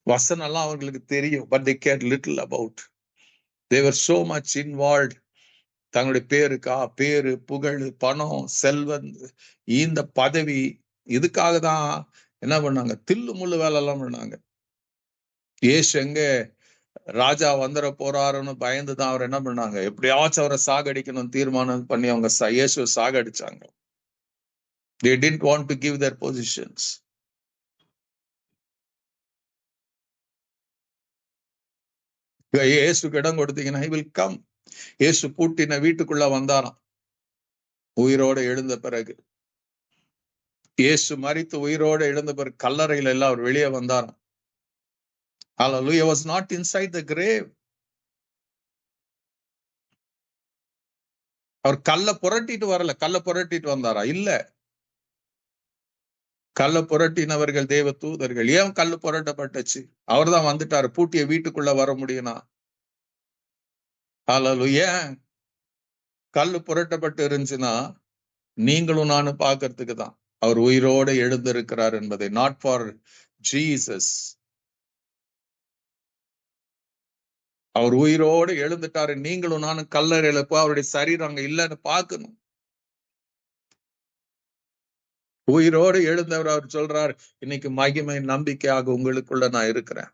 வசனம் எல்லாம் அவங்களுக்கு தெரியும். But they care little about. They were so much involved. தங்களுடைய பேரு, புகழ், பணம், செல்வம், இந்த பதவி, இதுக்காக தான் என்ன பண்ணாங்க, தில்லு முள்ளு வேலை எல்லாம் பண்ணாங்க. ஏசு எங்க ராஜா வந்துட போறாருன்னு பயந்துதான் அவர் என்ன பண்ணாங்க, எப்படியாச்சும் அவரை சாகடிக்கணும் தீர்மானம் பண்ணி அவங்க இயேசுவை சாகடிச்சாங்க. They didn't want to give their positions. இயேசுக்கு இடம் கொடுத்தீங்கன்னா he will come. இயேசு பூட்டின வீட்டுக்குள்ள வந்தாராம் உயிரோடு எழுந்த பிறகு. இயேசு மரித்து உயிரோடு எழுந்த பிறகு கல்லறையில எல்லாம் அவர் வெளியே வந்தாராம். Hallelujah. Was not inside the grave. அவர் கல்ல புரட்டிட்டு வரல, கல்ல புரட்டிட்டு வந்தாரா? இல்ல. கல்ல புரட்டினவர்கள் தேவ தூதர்கள். ஏன் கல்லு புரட்டப்பட்டுச்சு? அவர் தான் வந்துட்டாரு. பூட்டிய வீட்டுக்குள்ள வர முடியும்னா ஹalleluya. கல்லு புரட்டப்பட்டு இருந்துச்சுன்னா நீங்களும் நானும் பார்க்கறதுக்கு தான். அவர் உயிரோடு எழுந்திருக்கிறார் என்பதை, நாட் ஃபார் ஜீசஸ். அவர் உயிரோடு எழுந்துட்டாரு. நீங்களும் நானும் கல்லறையில போய் அவருடைய சரீரம் அங்க இல்லைன்னு பார்க்கணும். உயிரோடு எழுந்தவர் அவர் சொல்றார், இன்னைக்கு மகிமை நம்பிக்கையாக உங்களுக்குள்ள நான் இருக்கிறேன்.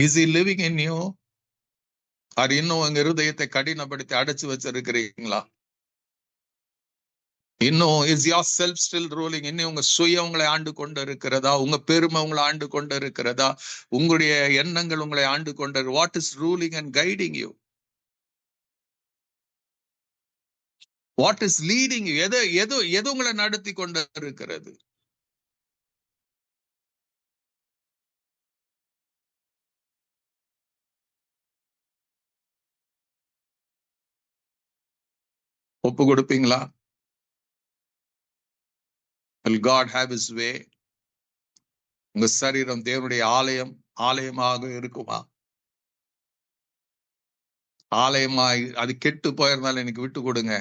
Is he living in you? அது இன்னும் உங்க இருதயத்தை கடினப்படுத்தி அடைச்சு வச்சிருக்கிறீங்களா? இன்னும் is your self still ruling? இன்னும் உங்க சுயம் உங்களை ஆண்டு கொண்டு இருக்கிறதா? உங்க பெருமை உங்களை ஆண்டு கொண்டு இருக்கிறதா? உங்களுடைய எண்ணங்கள் உங்களை ஆண்டு கொண்டு? What is ruling and guiding you? What is leading you? எது உங்களை நடத்தி கொண்டு இருக்கிறது? ஒப்பு கொடுப்பீங்களா? Will God have his way? உங்க சரீரம் தேவனுடைய ஆலயமாக இருக்குமா? ஆலயமாய் அது கெட்டு போயிருந்தாலும் எனக்கு விட்டு கொடுங்க,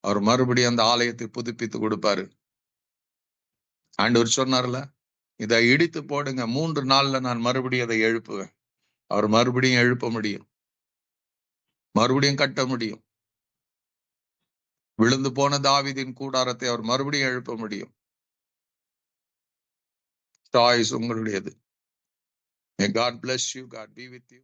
அவர் மறுபடியும் அந்த ஆலயத்தை புதுப்பித்து கொடுப்பாரு. ஆண்டவர் சொன்னார்ல, இதை இடித்து போடுங்க, 3 நாள்ல நான் மறுபடியும் அதை எழுப்புவேன். அவர் மறுபடியும் எழுப்ப முடியும், மறுபடியும் கட்ட முடியும். விழுந்து போன தாவீதின் கூடாரத்தை அவர் மறுபடியும் எழுப்ப முடியும். சாய்ஸ் உங்களுடையது. May God bless you. God be with you.